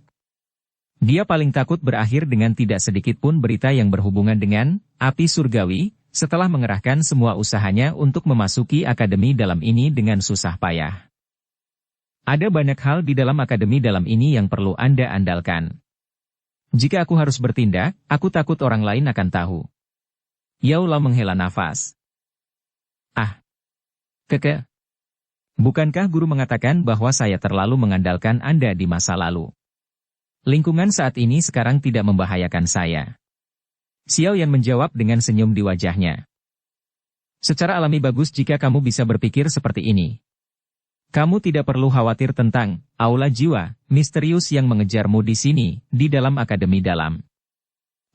Dia paling takut berakhir dengan tidak sedikit pun berita yang berhubungan dengan api surgawi, setelah mengerahkan semua usahanya untuk memasuki akademi dalam ini dengan susah payah. Ada banyak hal di dalam akademi dalam ini yang perlu Anda andalkan. Jika aku harus bertindak, aku takut orang lain akan tahu. Yao Lao menghela nafas. Ah. Keke. Bukankah guru mengatakan bahwa saya terlalu mengandalkan Anda di masa lalu? Lingkungan saat ini sekarang tidak membahayakan saya. Xiao Yan menjawab dengan senyum di wajahnya. Secara alami bagus jika kamu bisa berpikir seperti ini. Kamu tidak perlu khawatir tentang aula jiwa misterius yang mengejarmu di sini, di dalam akademi dalam.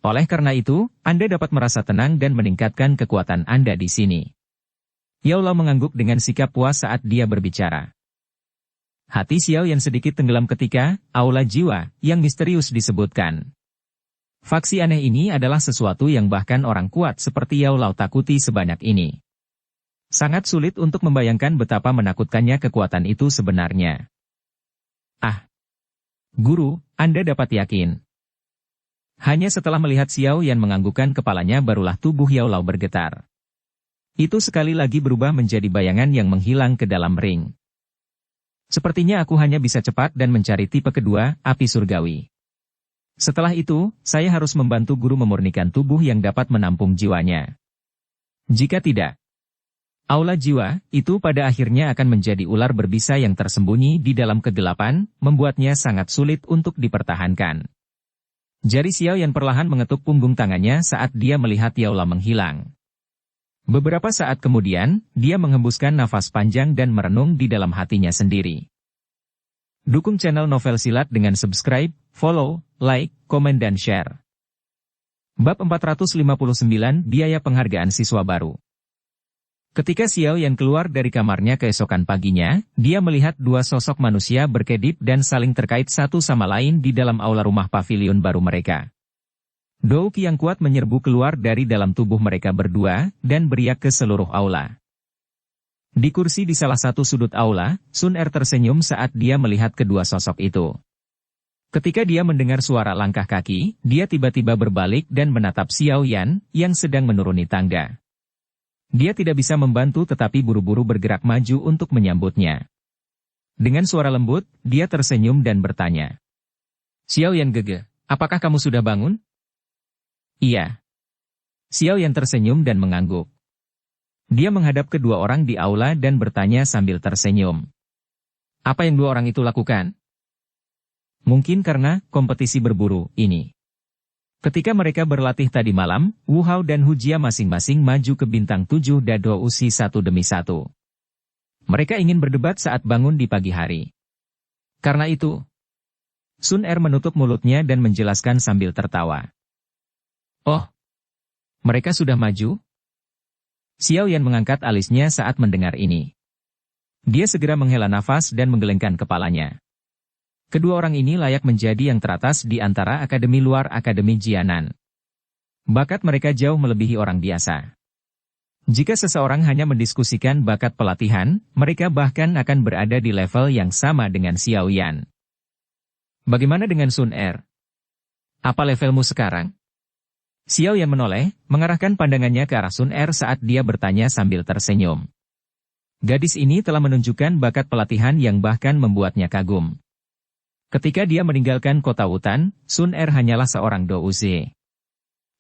Oleh karena itu, Anda dapat merasa tenang dan meningkatkan kekuatan Anda di sini. Yao Lao mengangguk dengan sikap puas saat dia berbicara. Hati Xiao Yan sedikit tenggelam ketika aula jiwa yang misterius disebutkan. Faksi aneh ini adalah sesuatu yang bahkan orang kuat seperti Yao Lao takuti sebanyak ini. Sangat sulit untuk membayangkan betapa menakutkannya kekuatan itu sebenarnya. Ah, guru, Anda dapat yakin. Hanya setelah melihat Xiao Yan menganggukkan kepalanya barulah tubuh Yao Lao bergetar. Itu sekali lagi berubah menjadi bayangan yang menghilang ke dalam ring. Sepertinya aku hanya bisa cepat dan mencari tipe kedua, api surgawi. Setelah itu, saya harus membantu guru memurnikan tubuh yang dapat menampung jiwanya. Jika tidak, aula jiwa itu pada akhirnya akan menjadi ular berbisa yang tersembunyi di dalam kegelapan, membuatnya sangat sulit untuk dipertahankan. Jari Xiao Yan perlahan mengetuk punggung tangannya saat dia melihat Yao Lao menghilang. Beberapa saat kemudian, dia menghembuskan nafas panjang dan merenung di dalam hatinya sendiri. Dukung channel Novel Silat dengan subscribe, follow, like, komen dan share. Bab 459 Biaya Penghargaan Siswa Baru. Ketika Xiao Yan keluar dari kamarnya keesokan paginya, dia melihat dua sosok manusia berkedip dan saling terkait satu sama lain di dalam aula rumah pavilion baru mereka. Douki yang kuat menyerbu keluar dari dalam tubuh mereka berdua, dan beriak ke seluruh aula. Di kursi di salah satu sudut aula, Sun Er tersenyum saat dia melihat kedua sosok itu. Ketika dia mendengar suara langkah kaki, dia tiba-tiba berbalik dan menatap Xiao Yan, yang sedang menuruni tangga. Dia tidak bisa membantu tetapi buru-buru bergerak maju untuk menyambutnya. Dengan suara lembut, dia tersenyum dan bertanya. Xiao Yan Gege, apakah kamu sudah bangun? Iya. Xiao Yan tersenyum dan mengangguk. Dia menghadap kedua orang di aula dan bertanya sambil tersenyum. Apa yang dua orang itu lakukan? Mungkin karena kompetisi berburu ini. Ketika mereka berlatih tadi malam, Wu Hao dan Hu Jia masing-masing maju ke bintang 7 Dado Usi satu demi satu. Mereka ingin berdebat saat bangun di pagi hari. Karena itu, Sun Er menutup mulutnya dan menjelaskan sambil tertawa. Oh, mereka sudah maju? Xiao Yan mengangkat alisnya saat mendengar ini. Dia segera menghela nafas dan menggelengkan kepalanya. Kedua orang ini layak menjadi yang teratas di antara akademi luar akademi Jianan. Bakat mereka jauh melebihi orang biasa. Jika seseorang hanya mendiskusikan bakat pelatihan, mereka bahkan akan berada di level yang sama dengan Xiao Yan. Bagaimana dengan Sun Er? Apa levelmu sekarang? Xiao Yan menoleh, mengarahkan pandangannya ke arah Sun Er saat dia bertanya sambil tersenyum. Gadis ini telah menunjukkan bakat pelatihan yang bahkan membuatnya kagum. Ketika dia meninggalkan kota Wutan, Sun Er hanyalah seorang douzi.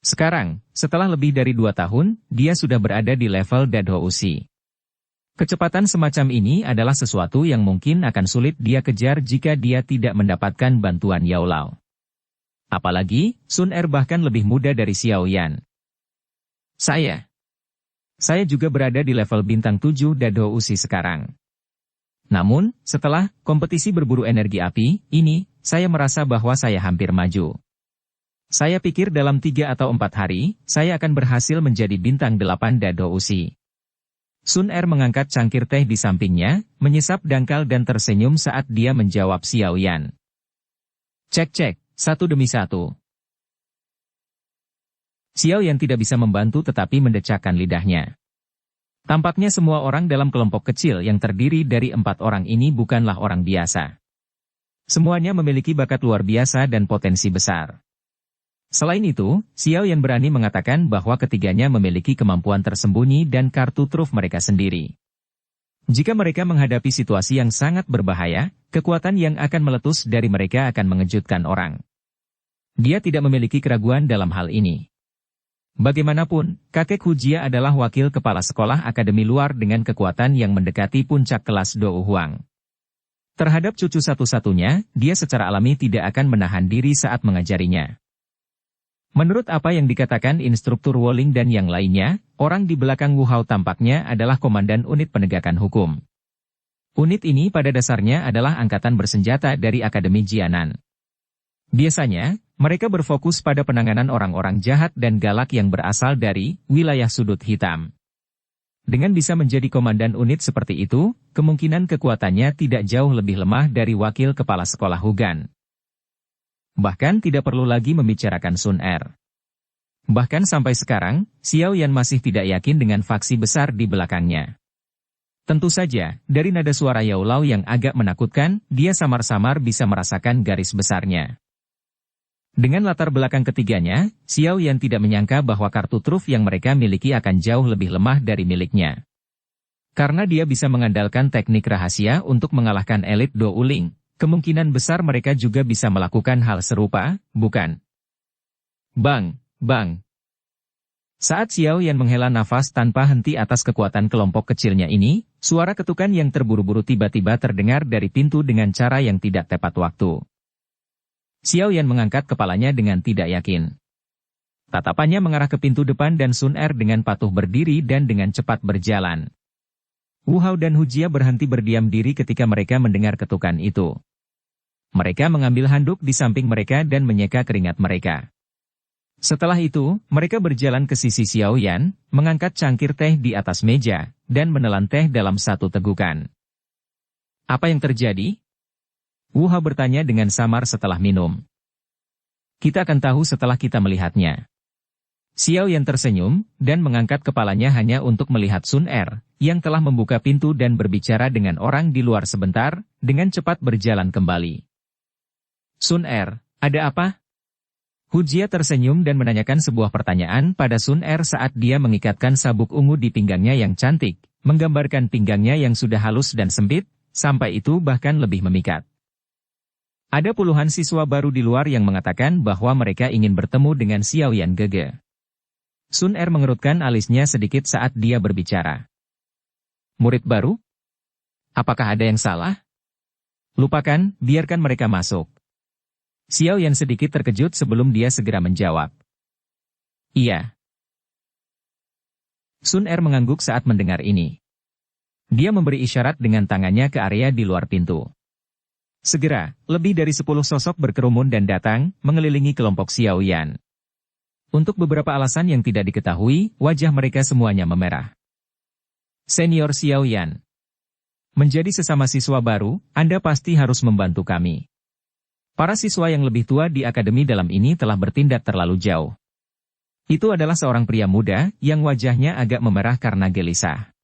Sekarang, setelah lebih dari 2 tahun, dia sudah berada di level Dadouzi. Kecepatan semacam ini adalah sesuatu yang mungkin akan sulit dia kejar jika dia tidak mendapatkan bantuan Yao Lao. Apalagi, Sun Er bahkan lebih muda dari Xiao Yan. Saya juga berada di level bintang 7 Dadouzi sekarang. Namun, setelah kompetisi berburu energi api, ini, saya merasa bahwa saya hampir maju. Saya pikir dalam 3 atau 4 hari, saya akan berhasil menjadi bintang 8 Dadouzi. Sun Er mengangkat cangkir teh di sampingnya, menyesap dangkal dan tersenyum saat dia menjawab Xiao Yan. Cek, satu demi satu. Xiao Yan tidak bisa membantu tetapi mendecakkan lidahnya. Tampaknya semua orang dalam kelompok kecil yang terdiri dari 4 orang ini bukanlah orang biasa. Semuanya memiliki bakat luar biasa dan potensi besar. Selain itu, Xiao Yan berani mengatakan bahwa ketiganya memiliki kemampuan tersembunyi dan kartu truf mereka sendiri. Jika mereka menghadapi situasi yang sangat berbahaya, kekuatan yang akan meletus dari mereka akan mengejutkan orang. Dia tidak memiliki keraguan dalam hal ini. Bagaimanapun, kakek Hujia adalah wakil kepala sekolah akademi luar dengan kekuatan yang mendekati puncak kelas Dou Huang. Terhadap cucu satu-satunya, dia secara alami tidak akan menahan diri saat mengajarinya. Menurut apa yang dikatakan instruktur Wolling dan yang lainnya, orang di belakang Wu Hao tampaknya adalah komandan unit penegakan hukum. Unit ini pada dasarnya adalah angkatan bersenjata dari Akademi Jianan. Biasanya, mereka berfokus pada penanganan orang-orang jahat dan galak yang berasal dari wilayah sudut hitam. Dengan bisa menjadi komandan unit seperti itu, kemungkinan kekuatannya tidak jauh lebih lemah dari wakil kepala sekolah Hugan. Bahkan tidak perlu lagi membicarakan Sun Er. Bahkan sampai sekarang, Xiao Yan masih tidak yakin dengan faksi besar di belakangnya. Tentu saja, dari nada suara Yao Lao yang agak menakutkan, dia samar-samar bisa merasakan garis besarnya. Dengan latar belakang ketiganya, Xiao Yan tidak menyangka bahwa kartu truf yang mereka miliki akan jauh lebih lemah dari miliknya. Karena dia bisa mengandalkan teknik rahasia untuk mengalahkan elit Dou Ling, kemungkinan besar mereka juga bisa melakukan hal serupa, bukan? Bang, bang. Saat Xiao Yan menghela nafas tanpa henti atas kekuatan kelompok kecilnya ini, suara ketukan yang terburu-buru tiba-tiba terdengar dari pintu dengan cara yang tidak tepat waktu. Xiao Yan mengangkat kepalanya dengan tidak yakin. Tatapannya mengarah ke pintu depan dan Sun Er dengan patuh berdiri dan dengan cepat berjalan. Wu Hao dan Hujia berhenti berdiam diri ketika mereka mendengar ketukan itu. Mereka mengambil handuk di samping mereka dan menyeka keringat mereka. Setelah itu, mereka berjalan ke sisi Xiao Yan, mengangkat cangkir teh di atas meja, dan menelan teh dalam satu tegukan. Apa yang terjadi? Wu Hao bertanya dengan samar setelah minum. Kita akan tahu setelah kita melihatnya. Xiao Yan tersenyum, dan mengangkat kepalanya hanya untuk melihat Sun Er, yang telah membuka pintu dan berbicara dengan orang di luar sebentar, dengan cepat berjalan kembali. Sun Er, ada apa? Hujia tersenyum dan menanyakan sebuah pertanyaan pada Sun Er saat dia mengikatkan sabuk ungu di pinggangnya yang cantik, menggambarkan pinggangnya yang sudah halus dan sempit, sampai itu bahkan lebih memikat. Ada puluhan siswa baru di luar yang mengatakan bahwa mereka ingin bertemu dengan Xiao Yan Gege. Sun Er mengerutkan alisnya sedikit saat dia berbicara. Murid baru? Apakah ada yang salah? Lupakan, biarkan mereka masuk. Xiao Yan sedikit terkejut sebelum dia segera menjawab. Iya. Sun Er mengangguk saat mendengar ini. Dia memberi isyarat dengan tangannya ke area di luar pintu. Segera, lebih dari 10 sosok berkerumun dan datang, mengelilingi kelompok Xiao Yan. Untuk beberapa alasan yang tidak diketahui, wajah mereka semuanya memerah. Senior Xiao Yan. Menjadi sesama siswa baru, Anda pasti harus membantu kami. Para siswa yang lebih tua di akademi dalam ini telah bertindak terlalu jauh. Itu adalah seorang pria muda, yang wajahnya agak memerah karena gelisah.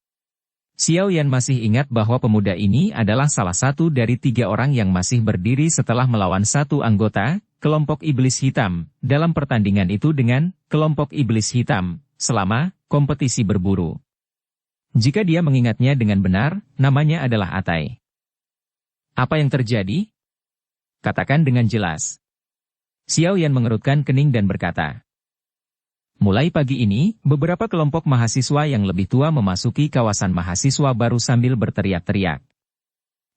Xiao Yan masih ingat bahwa pemuda ini adalah salah satu dari 3 orang yang masih berdiri setelah melawan satu anggota, kelompok iblis hitam, dalam pertandingan itu dengan kelompok iblis hitam, selama kompetisi berburu. Jika dia mengingatnya dengan benar, namanya adalah Atai. Apa yang terjadi? Katakan dengan jelas. Xiao Yan mengerutkan kening dan berkata. Mulai pagi ini, beberapa kelompok mahasiswa yang lebih tua memasuki kawasan mahasiswa baru sambil berteriak-teriak.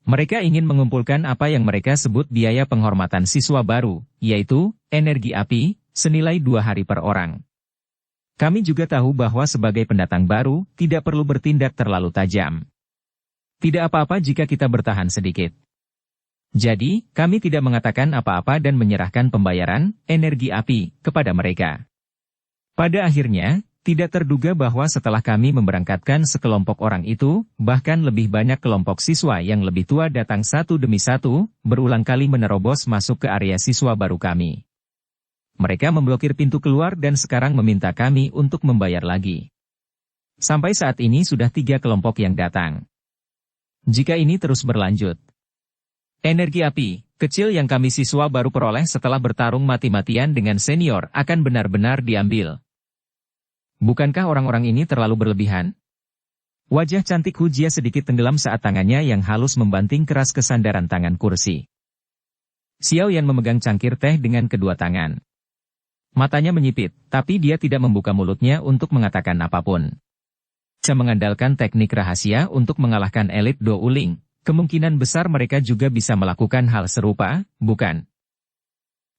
Mereka ingin mengumpulkan apa yang mereka sebut biaya penghormatan siswa baru, yaitu energi api, senilai 2 hari per orang. Kami juga tahu bahwa sebagai pendatang baru, tidak perlu bertindak terlalu tajam. Tidak apa-apa jika kita bertahan sedikit. Jadi, kami tidak mengatakan apa-apa dan menyerahkan pembayaran energi api kepada mereka. Pada akhirnya, tidak terduga bahwa setelah kami memberangkatkan sekelompok orang itu, bahkan lebih banyak kelompok siswa yang lebih tua datang satu demi satu, berulang kali menerobos masuk ke area siswa baru kami. Mereka memblokir pintu keluar dan sekarang meminta kami untuk membayar lagi. Sampai saat ini sudah 3 kelompok yang datang. Jika ini terus berlanjut, Energi api kecil yang kami siswa baru peroleh setelah bertarung mati-matian dengan senior akan benar-benar diambil. Bukankah orang-orang ini terlalu berlebihan? Wajah cantik Hu Jia sedikit tenggelam saat tangannya yang halus membanting keras ke sandaran tangan kursi. Xiao Yan memegang cangkir teh dengan kedua tangan. Matanya menyipit, tapi dia tidak membuka mulutnya untuk mengatakan apapun. Bisa mengandalkan teknik rahasia untuk mengalahkan elit Do Uling, kemungkinan besar mereka juga bisa melakukan hal serupa, bukan?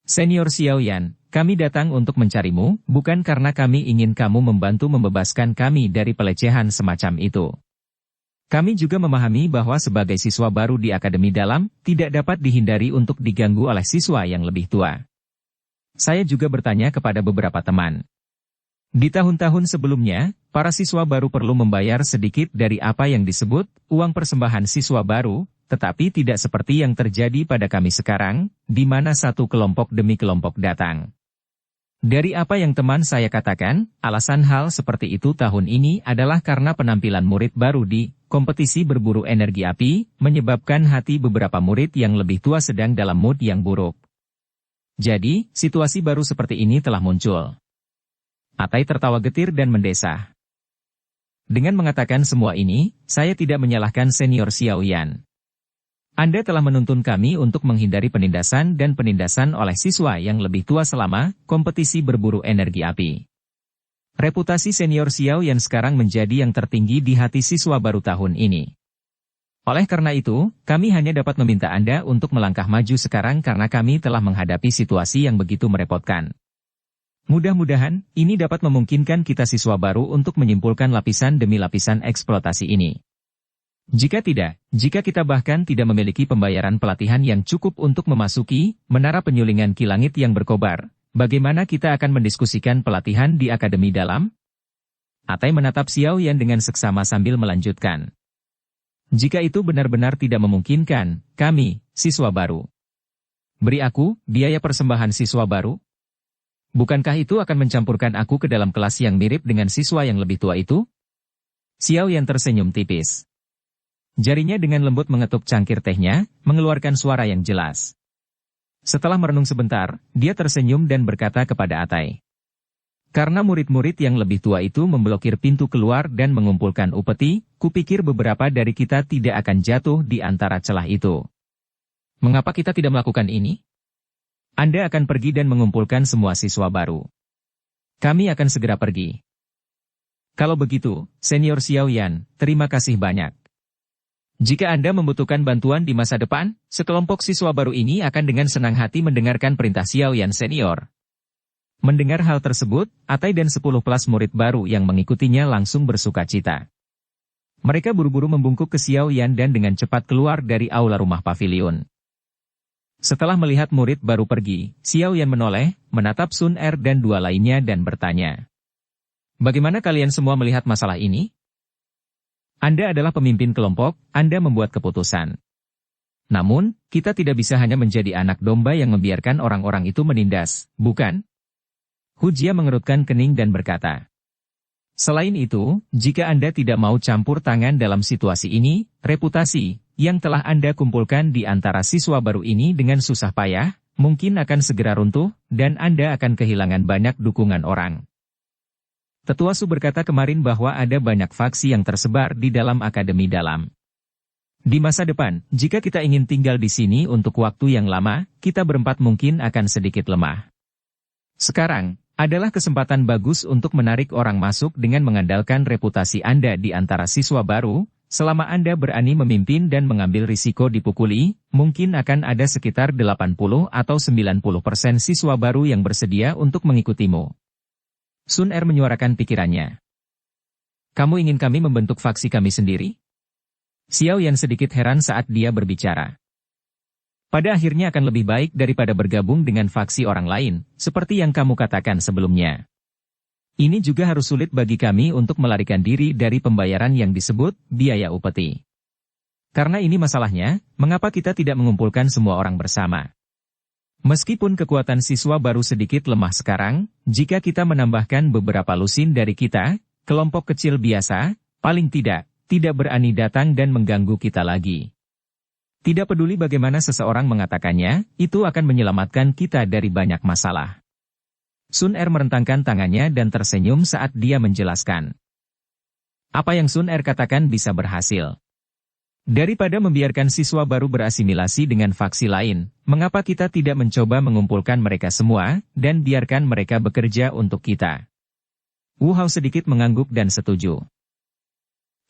Senior Xiao Yan, kami datang untuk mencarimu, bukan karena kami ingin kamu membantu membebaskan kami dari pelecehan semacam itu. Kami juga memahami bahwa sebagai siswa baru di Akademi Dalam, tidak dapat dihindari untuk diganggu oleh siswa yang lebih tua. Saya juga bertanya kepada beberapa teman. Di tahun-tahun sebelumnya, para siswa baru perlu membayar sedikit dari apa yang disebut uang persembahan siswa baru, tetapi tidak seperti yang terjadi pada kami sekarang, di mana satu kelompok demi kelompok datang. Dari apa yang teman saya katakan, alasan hal seperti itu tahun ini adalah karena penampilan murid baru di kompetisi berburu energi api, menyebabkan hati beberapa murid yang lebih tua sedang dalam mood yang buruk. Jadi, situasi baru seperti ini telah muncul. Atai tertawa getir dan mendesah. Dengan mengatakan semua ini, saya tidak menyalahkan senior Xiao Yan. Anda telah menuntun kami untuk menghindari penindasan dan penindasan oleh siswa yang lebih tua selama kompetisi berburu energi api. Reputasi senior Xiao Yan sekarang menjadi yang tertinggi di hati siswa baru tahun ini. Oleh karena itu, kami hanya dapat meminta Anda untuk melangkah maju sekarang karena kami telah menghadapi situasi yang begitu merepotkan. Mudah-mudahan, ini dapat memungkinkan kita siswa baru untuk menyimpulkan lapisan demi lapisan eksploitasi ini. Jika tidak, jika kita bahkan tidak memiliki pembayaran pelatihan yang cukup untuk memasuki menara penyulingan Ki Langit yang berkobar, bagaimana kita akan mendiskusikan pelatihan di Akademi Dalam? Atai menatap Xiao Yan dengan seksama sambil melanjutkan. Jika itu benar-benar tidak memungkinkan, kami, siswa baru. Beri aku biaya persembahan siswa baru? Bukankah itu akan mencampurkan aku ke dalam kelas yang mirip dengan siswa yang lebih tua itu? Xiao Yan tersenyum tipis. Jarinya dengan lembut mengetuk cangkir tehnya, mengeluarkan suara yang jelas. Setelah merenung sebentar, dia tersenyum dan berkata kepada Atai. Karena murid-murid yang lebih tua itu memblokir pintu keluar dan mengumpulkan upeti, kupikir beberapa dari kita tidak akan jatuh di antara celah itu. Mengapa kita tidak melakukan ini? Anda akan pergi dan mengumpulkan semua siswa baru. Kami akan segera pergi. Kalau begitu, senior Xiao Yan, terima kasih banyak. Jika Anda membutuhkan bantuan di masa depan, sekelompok siswa baru ini akan dengan senang hati mendengarkan perintah Xiao Yan senior. Mendengar hal tersebut, Atai dan 10 kelas murid baru yang mengikutinya langsung bersuka cita. Mereka buru-buru membungkuk ke Xiao Yan dan dengan cepat keluar dari aula rumah pavilion. Setelah melihat murid baru pergi, Xiao Yan menoleh, menatap Sun Er dan dua lainnya dan bertanya. Bagaimana kalian semua melihat masalah ini? Anda adalah pemimpin kelompok, Anda membuat keputusan. Namun, kita tidak bisa hanya menjadi anak domba yang membiarkan orang-orang itu menindas, bukan? Hu Jia mengerutkan kening dan berkata. Selain itu, jika Anda tidak mau campur tangan dalam situasi ini, reputasi yang telah Anda kumpulkan di antara siswa baru ini dengan susah payah, mungkin akan segera runtuh, dan Anda akan kehilangan banyak dukungan orang. Tetua Su berkata kemarin bahwa ada banyak faksi yang tersebar di dalam Akademi Dalam. Di masa depan, jika kita ingin tinggal di sini untuk waktu yang lama, kita berempat mungkin akan sedikit lemah. Sekarang, adalah kesempatan bagus untuk menarik orang masuk dengan mengandalkan reputasi Anda di antara siswa baru. Selama Anda berani memimpin dan mengambil risiko dipukuli, mungkin akan ada sekitar 80 atau 90% siswa baru yang bersedia untuk mengikutimu. Sun Er menyuarakan pikirannya. Kamu ingin kami membentuk faksi kami sendiri? Xiao Yan sedikit heran saat dia berbicara. Pada akhirnya akan lebih baik daripada bergabung dengan faksi orang lain, seperti yang kamu katakan sebelumnya. Ini juga harus sulit bagi kami untuk melarikan diri dari pembayaran yang disebut biaya upeti. Karena ini masalahnya, mengapa kita tidak mengumpulkan semua orang bersama? Meskipun kekuatan siswa baru sedikit lemah sekarang, jika kita menambahkan beberapa lusin dari kita, kelompok kecil biasa, paling tidak berani datang dan mengganggu kita lagi. Tidak peduli bagaimana seseorang mengatakannya, itu akan menyelamatkan kita dari banyak masalah. Sun Er merentangkan tangannya dan tersenyum saat dia menjelaskan. Apa yang Sun Er katakan bisa berhasil. Daripada membiarkan siswa baru berasimilasi dengan faksi lain, mengapa kita tidak mencoba mengumpulkan mereka semua, dan biarkan mereka bekerja untuk kita? Wu Hao sedikit mengangguk dan setuju.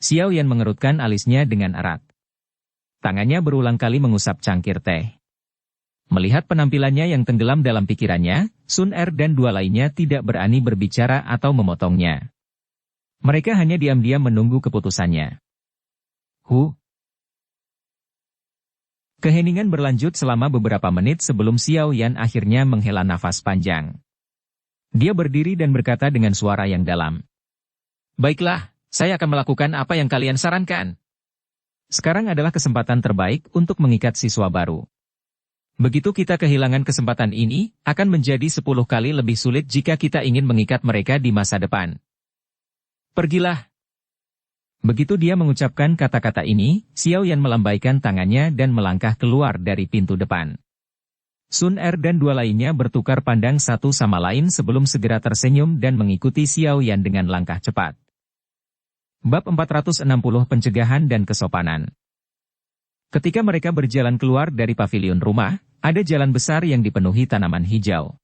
Xiao Yan mengerutkan alisnya dengan erat. Tangannya berulang kali mengusap cangkir teh. Melihat penampilannya yang tenggelam dalam pikirannya, Sun Er dan dua lainnya tidak berani berbicara atau memotongnya. Mereka hanya diam-diam menunggu keputusannya. Keheningan berlanjut selama beberapa menit sebelum Xiao Yan akhirnya menghela nafas panjang. Dia berdiri dan berkata dengan suara yang dalam. Baiklah, saya akan melakukan apa yang kalian sarankan. Sekarang adalah kesempatan terbaik untuk mengikat siswa baru. Begitu kita kehilangan kesempatan ini, akan menjadi 10 kali lebih sulit jika kita ingin mengikat mereka di masa depan. Pergilah. Begitu dia mengucapkan kata-kata ini, Xiao Yan melambaikan tangannya dan melangkah keluar dari pintu depan. Sun Er dan dua lainnya bertukar pandang satu sama lain sebelum segera tersenyum dan mengikuti Xiao Yan dengan langkah cepat. Bab 460 Pencegahan dan Kesopanan. Ketika mereka berjalan keluar dari pavilion rumah, ada jalan besar yang dipenuhi tanaman hijau.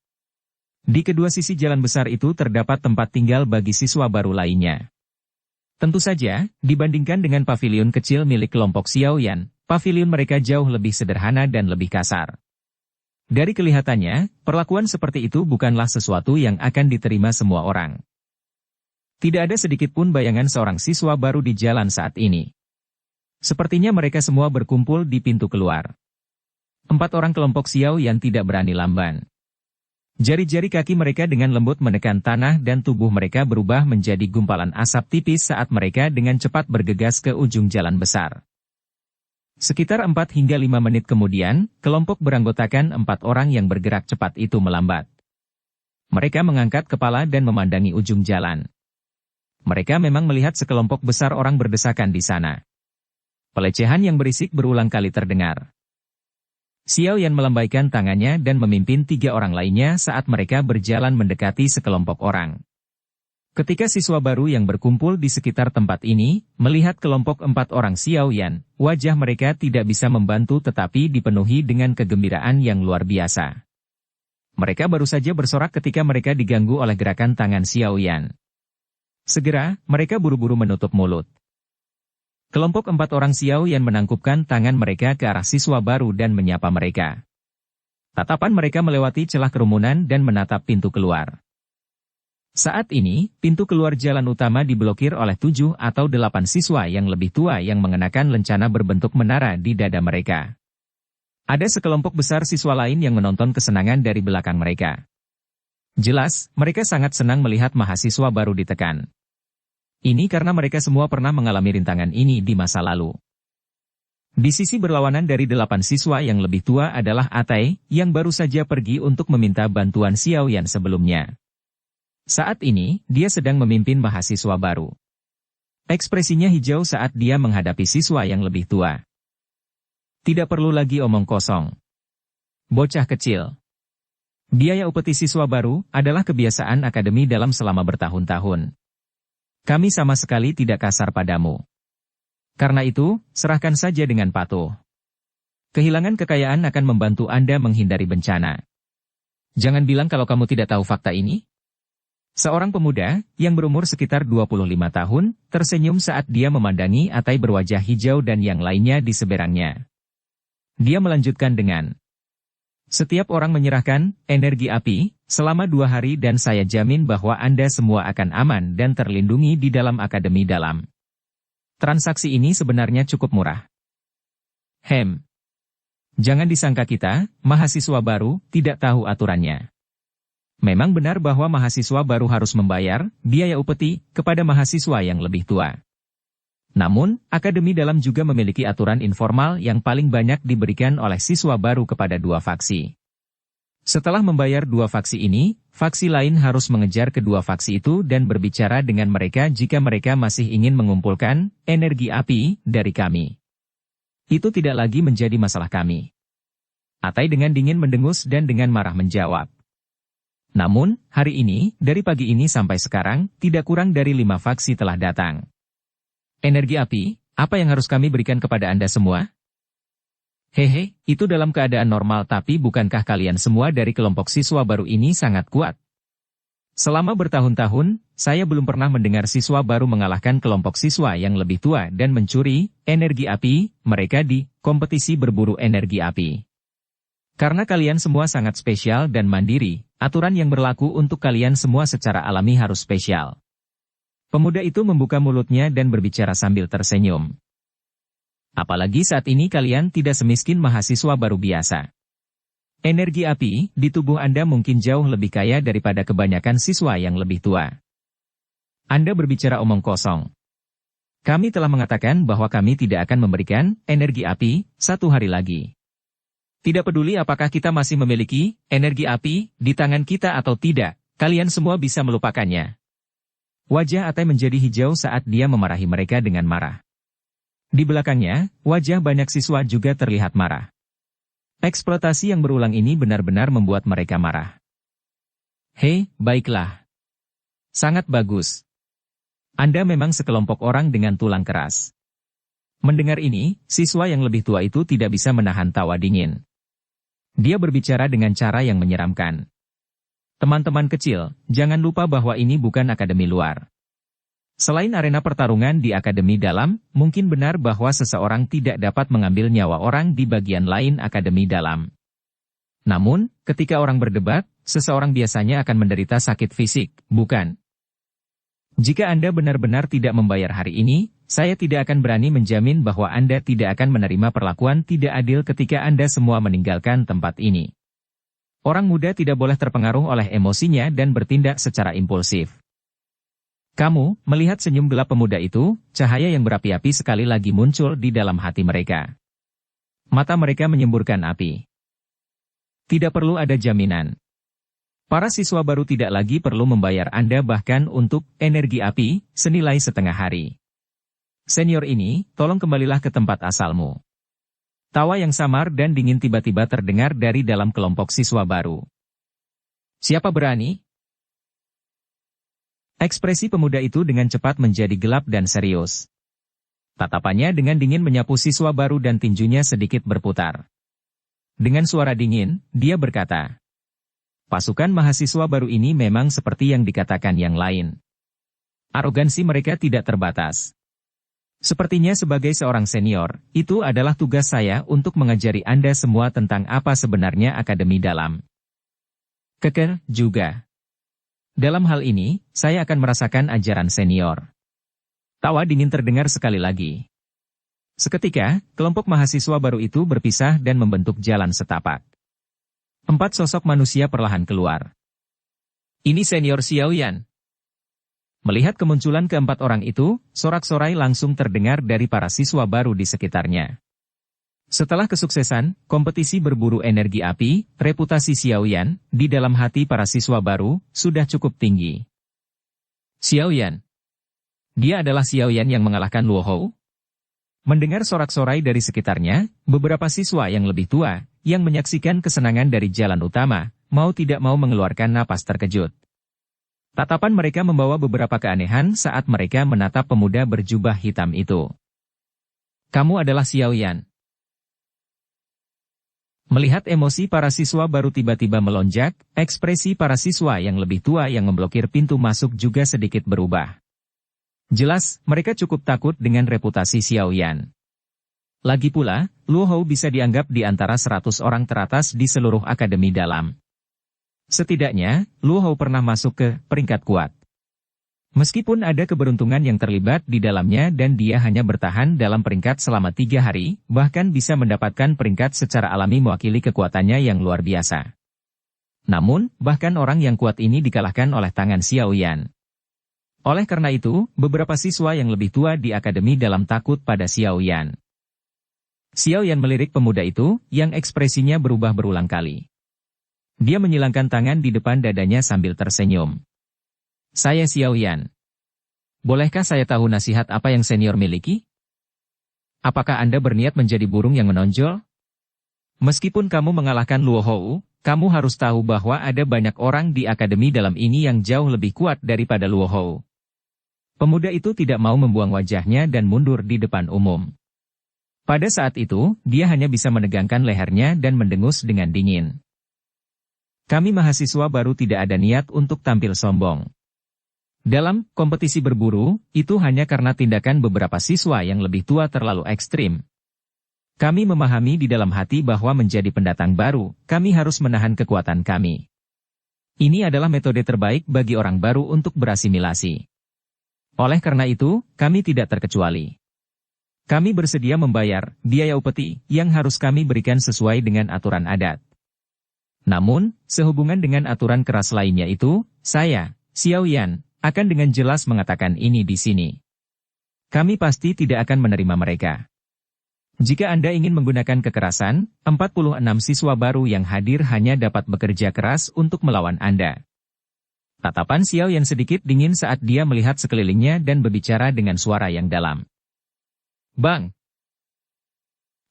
Di kedua sisi jalan besar itu terdapat tempat tinggal bagi siswa baru lainnya. Tentu saja, dibandingkan dengan pavilion kecil milik kelompok Xiao Yan, pavilion mereka jauh lebih sederhana dan lebih kasar. Dari kelihatannya, perlakuan seperti itu bukanlah sesuatu yang akan diterima semua orang. Tidak ada sedikit pun bayangan seorang siswa baru di jalan saat ini. Sepertinya mereka semua berkumpul di pintu keluar. 4 orang kelompok Xiao Yan tidak berani lamban. Jari-jari kaki mereka dengan lembut menekan tanah dan tubuh mereka berubah menjadi gumpalan asap tipis saat mereka dengan cepat bergegas ke ujung jalan besar. Sekitar 4 hingga 5 menit kemudian, kelompok beranggotakan 4 orang yang bergerak cepat itu melambat. Mereka mengangkat kepala dan memandangi ujung jalan. Mereka memang melihat sekelompok besar orang berdesakan di sana. Pelecehan yang berisik berulang kali terdengar. Xiao Yan melambaikan tangannya dan memimpin 3 orang lainnya saat mereka berjalan mendekati sekelompok orang. Ketika siswa baru yang berkumpul di sekitar tempat ini, melihat kelompok 4 orang Xiao Yan, wajah mereka tidak bisa membantu tetapi dipenuhi dengan kegembiraan yang luar biasa. Mereka baru saja bersorak ketika mereka diganggu oleh gerakan tangan Xiao Yan. Segera, mereka buru-buru menutup mulut. Kelompok 4 orang Xiao Yan menangkupkan tangan mereka ke arah siswa baru dan menyapa mereka. Tatapan mereka melewati celah kerumunan dan menatap pintu keluar. Saat ini, pintu keluar jalan utama diblokir oleh 7 atau 8 siswa yang lebih tua yang mengenakan lencana berbentuk menara di dada mereka. Ada sekelompok besar siswa lain yang menonton kesenangan dari belakang mereka. Jelas, mereka sangat senang melihat mahasiswa baru ditekan. Ini karena mereka semua pernah mengalami rintangan ini di masa lalu. Di sisi berlawanan dari 8 siswa yang lebih tua adalah Atai, yang baru saja pergi untuk meminta bantuan Xiao Yan sebelumnya. Saat ini, dia sedang memimpin mahasiswa baru. Ekspresinya hijau saat dia menghadapi siswa yang lebih tua. Tidak perlu lagi omong kosong. Bocah kecil. Biaya upeti siswa baru adalah kebiasaan akademi dalam selama bertahun-tahun. Kami sama sekali tidak kasar padamu. Karena itu, serahkan saja dengan patuh. Kehilangan kekayaan akan membantu Anda menghindari bencana. Jangan bilang kalau kamu tidak tahu fakta ini. Seorang pemuda, yang berumur sekitar 25 tahun, tersenyum saat dia memandangi Atai berwajah hijau dan yang lainnya di seberangnya. Dia melanjutkan dengan, setiap orang menyerahkan energi api selama 2 hari dan saya jamin bahwa Anda semua akan aman dan terlindungi di dalam akademi dalam. Transaksi ini sebenarnya cukup murah. Jangan disangka kita, mahasiswa baru, tidak tahu aturannya. Memang benar bahwa mahasiswa baru harus membayar biaya upeti kepada mahasiswa yang lebih tua. Namun, akademi dalam juga memiliki aturan informal yang paling banyak diberikan oleh siswa baru kepada 2 faksi. Setelah membayar 2 faksi ini, faksi lain harus mengejar kedua faksi itu dan berbicara dengan mereka jika mereka masih ingin mengumpulkan energi api dari kami. Itu tidak lagi menjadi masalah kami. Atai dengan dingin mendengus dan dengan marah menjawab. Namun, hari ini, dari pagi ini sampai sekarang, tidak kurang dari 5 faksi telah datang. Energi api, apa yang harus kami berikan kepada Anda semua? Hehe, itu dalam keadaan normal, tapi bukankah kalian semua dari kelompok siswa baru ini sangat kuat? Selama bertahun-tahun, saya belum pernah mendengar siswa baru mengalahkan kelompok siswa yang lebih tua dan mencuri energi api mereka di kompetisi berburu energi api. Karena kalian semua sangat spesial dan mandiri, aturan yang berlaku untuk kalian semua secara alami harus spesial. Pemuda itu membuka mulutnya dan berbicara sambil tersenyum. Apalagi saat ini kalian tidak semiskin mahasiswa baru biasa. Energi api di tubuh Anda mungkin jauh lebih kaya daripada kebanyakan siswa yang lebih tua. Anda berbicara omong kosong. Kami telah mengatakan bahwa kami tidak akan memberikan energi api 1 hari lagi. Tidak peduli apakah kita masih memiliki energi api di tangan kita atau tidak, kalian semua bisa melupakannya. Wajah Atai menjadi hijau saat dia memarahi mereka dengan marah. Di belakangnya, wajah banyak siswa juga terlihat marah. Eksploitasi yang berulang ini benar-benar membuat mereka marah. Hei, baiklah. Sangat bagus. Anda memang sekelompok orang dengan tulang keras. Mendengar ini, siswa yang lebih tua itu tidak bisa menahan tawa dingin. Dia berbicara dengan cara yang menyeramkan. Teman-teman kecil, jangan lupa bahwa ini bukan akademi luar. Selain arena pertarungan di akademi dalam, mungkin benar bahwa seseorang tidak dapat mengambil nyawa orang di bagian lain akademi dalam. Namun, ketika orang berdebat, seseorang biasanya akan menderita sakit fisik, bukan? Jika Anda benar-benar tidak membayar hari ini, saya tidak akan berani menjamin bahwa Anda tidak akan menerima perlakuan tidak adil ketika Anda semua meninggalkan tempat ini. Orang muda tidak boleh terpengaruh oleh emosinya dan bertindak secara impulsif. Kamu melihat senyum gelap pemuda itu, cahaya yang berapi-api sekali lagi muncul di dalam hati mereka. Mata mereka menyemburkan api. Tidak perlu ada jaminan. Para siswa baru tidak lagi perlu membayar Anda bahkan untuk energi api senilai setengah hari. Senior ini, tolong kembalilah ke tempat asalmu. Tawa yang samar dan dingin tiba-tiba terdengar dari dalam kelompok siswa baru. Siapa berani? Ekspresi pemuda itu dengan cepat menjadi gelap dan serius. Tatapannya dengan dingin menyapu siswa baru dan tinjunya sedikit berputar. Dengan suara dingin, dia berkata, pasukan mahasiswa baru ini memang seperti yang dikatakan yang lain. Arogansi mereka tidak terbatas. Sepertinya sebagai seorang senior, itu adalah tugas saya untuk mengajari Anda semua tentang apa sebenarnya akademi dalam. Keker, juga. Dalam hal ini, saya akan merasakan ajaran senior. Tawa dingin terdengar sekali lagi. Seketika, kelompok mahasiswa baru itu berpisah dan membentuk jalan setapak. 4 sosok manusia perlahan keluar. Ini senior Xiaoyan. Melihat kemunculan keempat orang itu, sorak-sorai langsung terdengar dari para siswa baru di sekitarnya. Setelah kesuksesan kompetisi berburu energi api, reputasi Xiaoyan di dalam hati para siswa baru sudah cukup tinggi. Xiaoyan. Dia adalah Xiaoyan yang mengalahkan Luo Hou? Mendengar sorak-sorai dari sekitarnya, beberapa siswa yang lebih tua, yang menyaksikan kesenangan dari jalan utama, mau tidak mau mengeluarkan napas terkejut. Tatapan mereka membawa beberapa keanehan saat mereka menatap pemuda berjubah hitam itu. Kamu adalah Xiaoyan. Melihat emosi para siswa baru tiba-tiba melonjak, ekspresi para siswa yang lebih tua yang memblokir pintu masuk juga sedikit berubah. Jelas, mereka cukup takut dengan reputasi Xiaoyan. Lagi pula, Luo Hou bisa dianggap di antara 100 orang teratas di seluruh akademi dalam. Setidaknya, Luo Hou pernah masuk ke peringkat kuat. Meskipun ada keberuntungan yang terlibat di dalamnya dan dia hanya bertahan dalam peringkat selama 3 hari, bahkan bisa mendapatkan peringkat secara alami mewakili kekuatannya yang luar biasa. Namun, bahkan orang yang kuat ini dikalahkan oleh tangan Xiaoyan. Oleh karena itu, beberapa siswa yang lebih tua di akademi dalam takut pada Xiaoyan. Xiaoyan melirik pemuda itu, yang ekspresinya berubah berulang kali. Dia menyilangkan tangan di depan dadanya sambil tersenyum. Saya Xiaoyan. Bolehkah saya tahu nasihat apa yang senior miliki? Apakah Anda berniat menjadi burung yang menonjol? Meskipun kamu mengalahkan Luo Hou, kamu harus tahu bahwa ada banyak orang di akademi dalam ini yang jauh lebih kuat daripada Luo Hou. Pemuda itu tidak mau membuang wajahnya dan mundur di depan umum. Pada saat itu, dia hanya bisa menegangkan lehernya dan mendengus dengan dingin. Kami mahasiswa baru tidak ada niat untuk tampil sombong. Dalam kompetisi berburu, itu hanya karena tindakan beberapa siswa yang lebih tua terlalu ekstrim. Kami memahami di dalam hati bahwa menjadi pendatang baru, kami harus menahan kekuatan kami. Ini adalah metode terbaik bagi orang baru untuk berasimilasi. Oleh karena itu, kami tidak terkecuali. Kami bersedia membayar biaya upeti yang harus kami berikan sesuai dengan aturan adat. Namun, sehubungan dengan aturan keras lainnya itu, saya, Xiao Yan, akan dengan jelas mengatakan ini di sini. Kami pasti tidak akan menerima mereka. Jika Anda ingin menggunakan kekerasan, 46 siswa baru yang hadir hanya dapat bekerja keras untuk melawan Anda. Tatapan Xiao Yan sedikit dingin saat dia melihat sekelilingnya dan berbicara dengan suara yang dalam. Bang!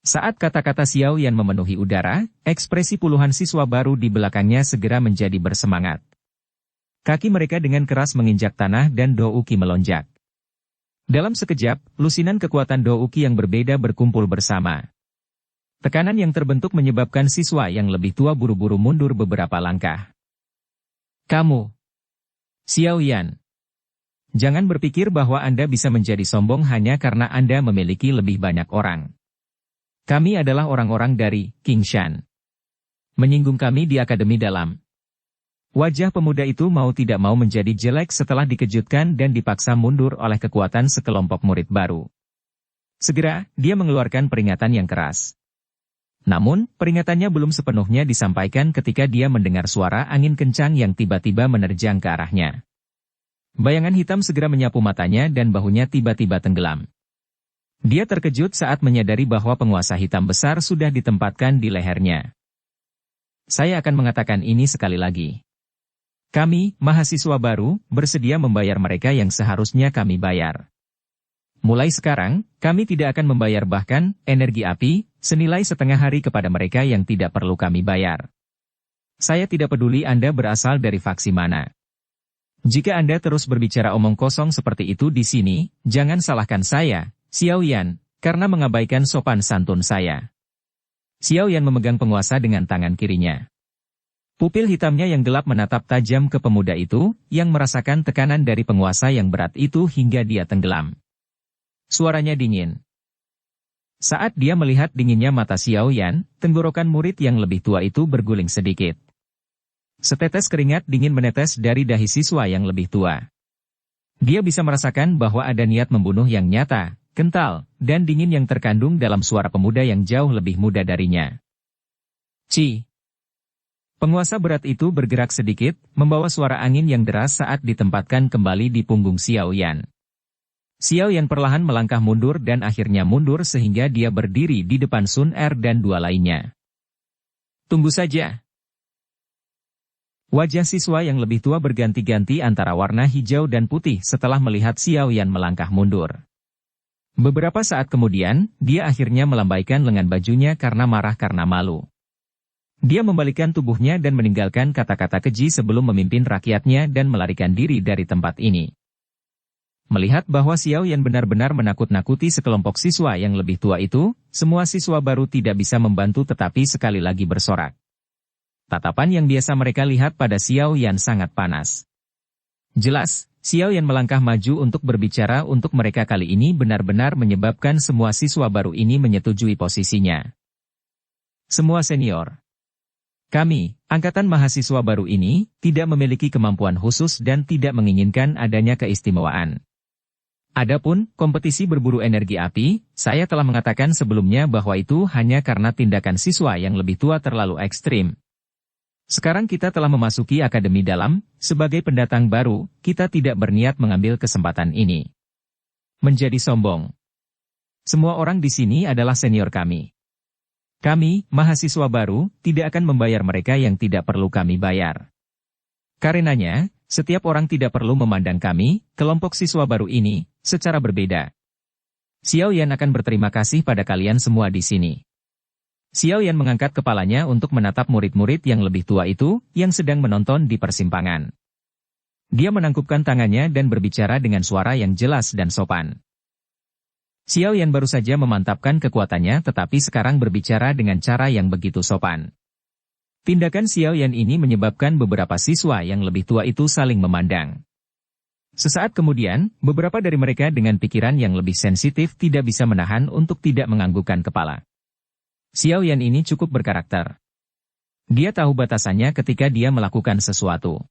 Saat kata-kata Xiao Yan memenuhi udara, ekspresi puluhan siswa baru di belakangnya segera menjadi bersemangat. Kaki mereka dengan keras menginjak tanah dan Douki melonjak. Dalam sekejap, lusinan kekuatan Douki yang berbeda berkumpul bersama. Tekanan yang terbentuk menyebabkan siswa yang lebih tua buru-buru mundur beberapa langkah. Kamu, Xiao Yan, jangan berpikir bahwa Anda bisa menjadi sombong hanya karena Anda memiliki lebih banyak orang. Kami adalah orang-orang dari Qingshan. Menyinggung kami di Akademi Dalam. Wajah pemuda itu mau tidak mau menjadi jelek setelah dikejutkan dan dipaksa mundur oleh kekuatan sekelompok murid baru. Segera, dia mengeluarkan peringatan yang keras. Namun, peringatannya belum sepenuhnya disampaikan ketika dia mendengar suara angin kencang yang tiba-tiba menerjang ke arahnya. Bayangan hitam segera menyapu matanya dan bahunya tiba-tiba tenggelam. Dia terkejut saat menyadari bahwa penguasa hitam besar sudah ditempatkan di lehernya. Saya akan mengatakan ini sekali lagi. Kami, mahasiswa baru, bersedia membayar mereka yang seharusnya kami bayar. Mulai sekarang, kami tidak akan membayar bahkan energi api, senilai setengah hari kepada mereka yang tidak perlu kami bayar. Saya tidak peduli Anda berasal dari faksi mana. Jika Anda terus berbicara omong kosong seperti itu di sini, jangan salahkan saya, Xiao Yan, karena mengabaikan sopan santun saya. Xiao Yan memegang penguasa dengan tangan kirinya. Pupil hitamnya yang gelap menatap tajam ke pemuda itu, yang merasakan tekanan dari penguasa yang berat itu hingga dia tenggelam. Suaranya dingin. Saat dia melihat dinginnya mata Xiao Yan, tenggorokan murid yang lebih tua itu berguling sedikit. Setetes keringat dingin menetes dari dahi siswa yang lebih tua. Dia bisa merasakan bahwa ada niat membunuh yang nyata, kental, dan dingin yang terkandung dalam suara pemuda yang jauh lebih muda darinya. Ci. Penguasa berat itu bergerak sedikit, membawa suara angin yang deras saat ditempatkan kembali di punggung Xiao Yan. Xiao Yan perlahan melangkah mundur dan akhirnya mundur sehingga dia berdiri di depan Sun Er dan dua lainnya. Tunggu saja. Wajah siswa yang lebih tua berganti-ganti antara warna hijau dan putih setelah melihat Xiao Yan melangkah mundur. Beberapa saat kemudian, dia akhirnya melambaikan lengan bajunya karena marah karena malu. Dia membalikkan tubuhnya dan meninggalkan kata-kata keji sebelum memimpin rakyatnya dan melarikan diri dari tempat ini. Melihat bahwa Xiao Yan benar-benar menakut-nakuti sekelompok siswa yang lebih tua itu, semua siswa baru tidak bisa membantu tetapi sekali lagi bersorak. Tatapan yang biasa mereka lihat pada Xiao Yan sangat panas. Jelas, Xiao Yan melangkah maju untuk berbicara untuk mereka kali ini benar-benar menyebabkan semua siswa baru ini menyetujui posisinya. Semua senior. Kami, angkatan mahasiswa baru ini, tidak memiliki kemampuan khusus dan tidak menginginkan adanya keistimewaan. Adapun kompetisi berburu energi api, saya telah mengatakan sebelumnya bahwa itu hanya karena tindakan siswa yang lebih tua terlalu ekstrim. Sekarang kita telah memasuki Akademi Dalam, sebagai pendatang baru, kita tidak berniat mengambil kesempatan ini. Menjadi sombong. Semua orang di sini adalah senior kami. Kami, mahasiswa baru, tidak akan membayar mereka yang tidak perlu kami bayar. Karenanya, setiap orang tidak perlu memandang kami, kelompok siswa baru ini, secara berbeda. Xiao Yan akan berterima kasih pada kalian semua di sini. Xiao Yan mengangkat kepalanya untuk menatap murid-murid yang lebih tua itu, yang sedang menonton di persimpangan. Dia menangkupkan tangannya dan berbicara dengan suara yang jelas dan sopan. Xiao Yan baru saja memantapkan kekuatannya tetapi sekarang berbicara dengan cara yang begitu sopan. Tindakan Xiao Yan ini menyebabkan beberapa siswa yang lebih tua itu saling memandang. Sesaat kemudian, beberapa dari mereka dengan pikiran yang lebih sensitif tidak bisa menahan untuk tidak menganggukkan kepala. Xiao Yan ini cukup berkarakter. Dia tahu batasannya ketika dia melakukan sesuatu.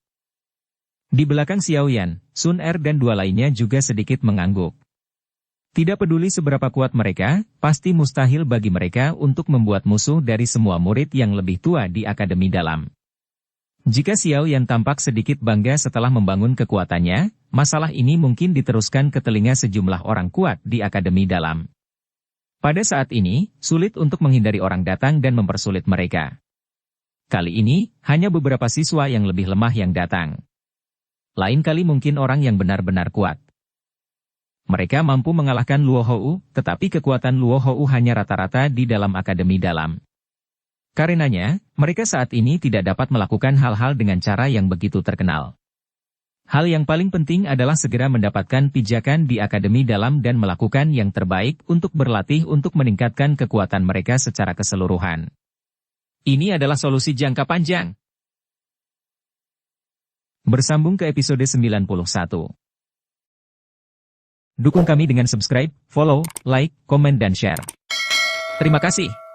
Di belakang Xiao Yan, Sun Er dan dua lainnya juga sedikit mengangguk. Tidak peduli seberapa kuat mereka, pasti mustahil bagi mereka untuk membuat musuh dari semua murid yang lebih tua di Akademi Dalam. Jika Xiao Yan tampak sedikit bangga setelah membangun kekuatannya, masalah ini mungkin diteruskan ke telinga sejumlah orang kuat di Akademi Dalam. Pada saat ini, sulit untuk menghindari orang datang dan mempersulit mereka. Kali ini, hanya beberapa siswa yang lebih lemah yang datang. Lain kali mungkin orang yang benar-benar kuat. Mereka mampu mengalahkan Luo Hou, tetapi kekuatan Luo Hou hanya rata-rata di dalam Akademi Dalam. Karenanya, mereka saat ini tidak dapat melakukan hal-hal dengan cara yang begitu terkenal. Hal yang paling penting adalah segera mendapatkan pijakan di Akademi Dalam dan melakukan yang terbaik untuk berlatih untuk meningkatkan kekuatan mereka secara keseluruhan. Ini adalah solusi jangka panjang. Bersambung ke episode 91. Dukung kami dengan subscribe, follow, like, komen dan share. Terima kasih.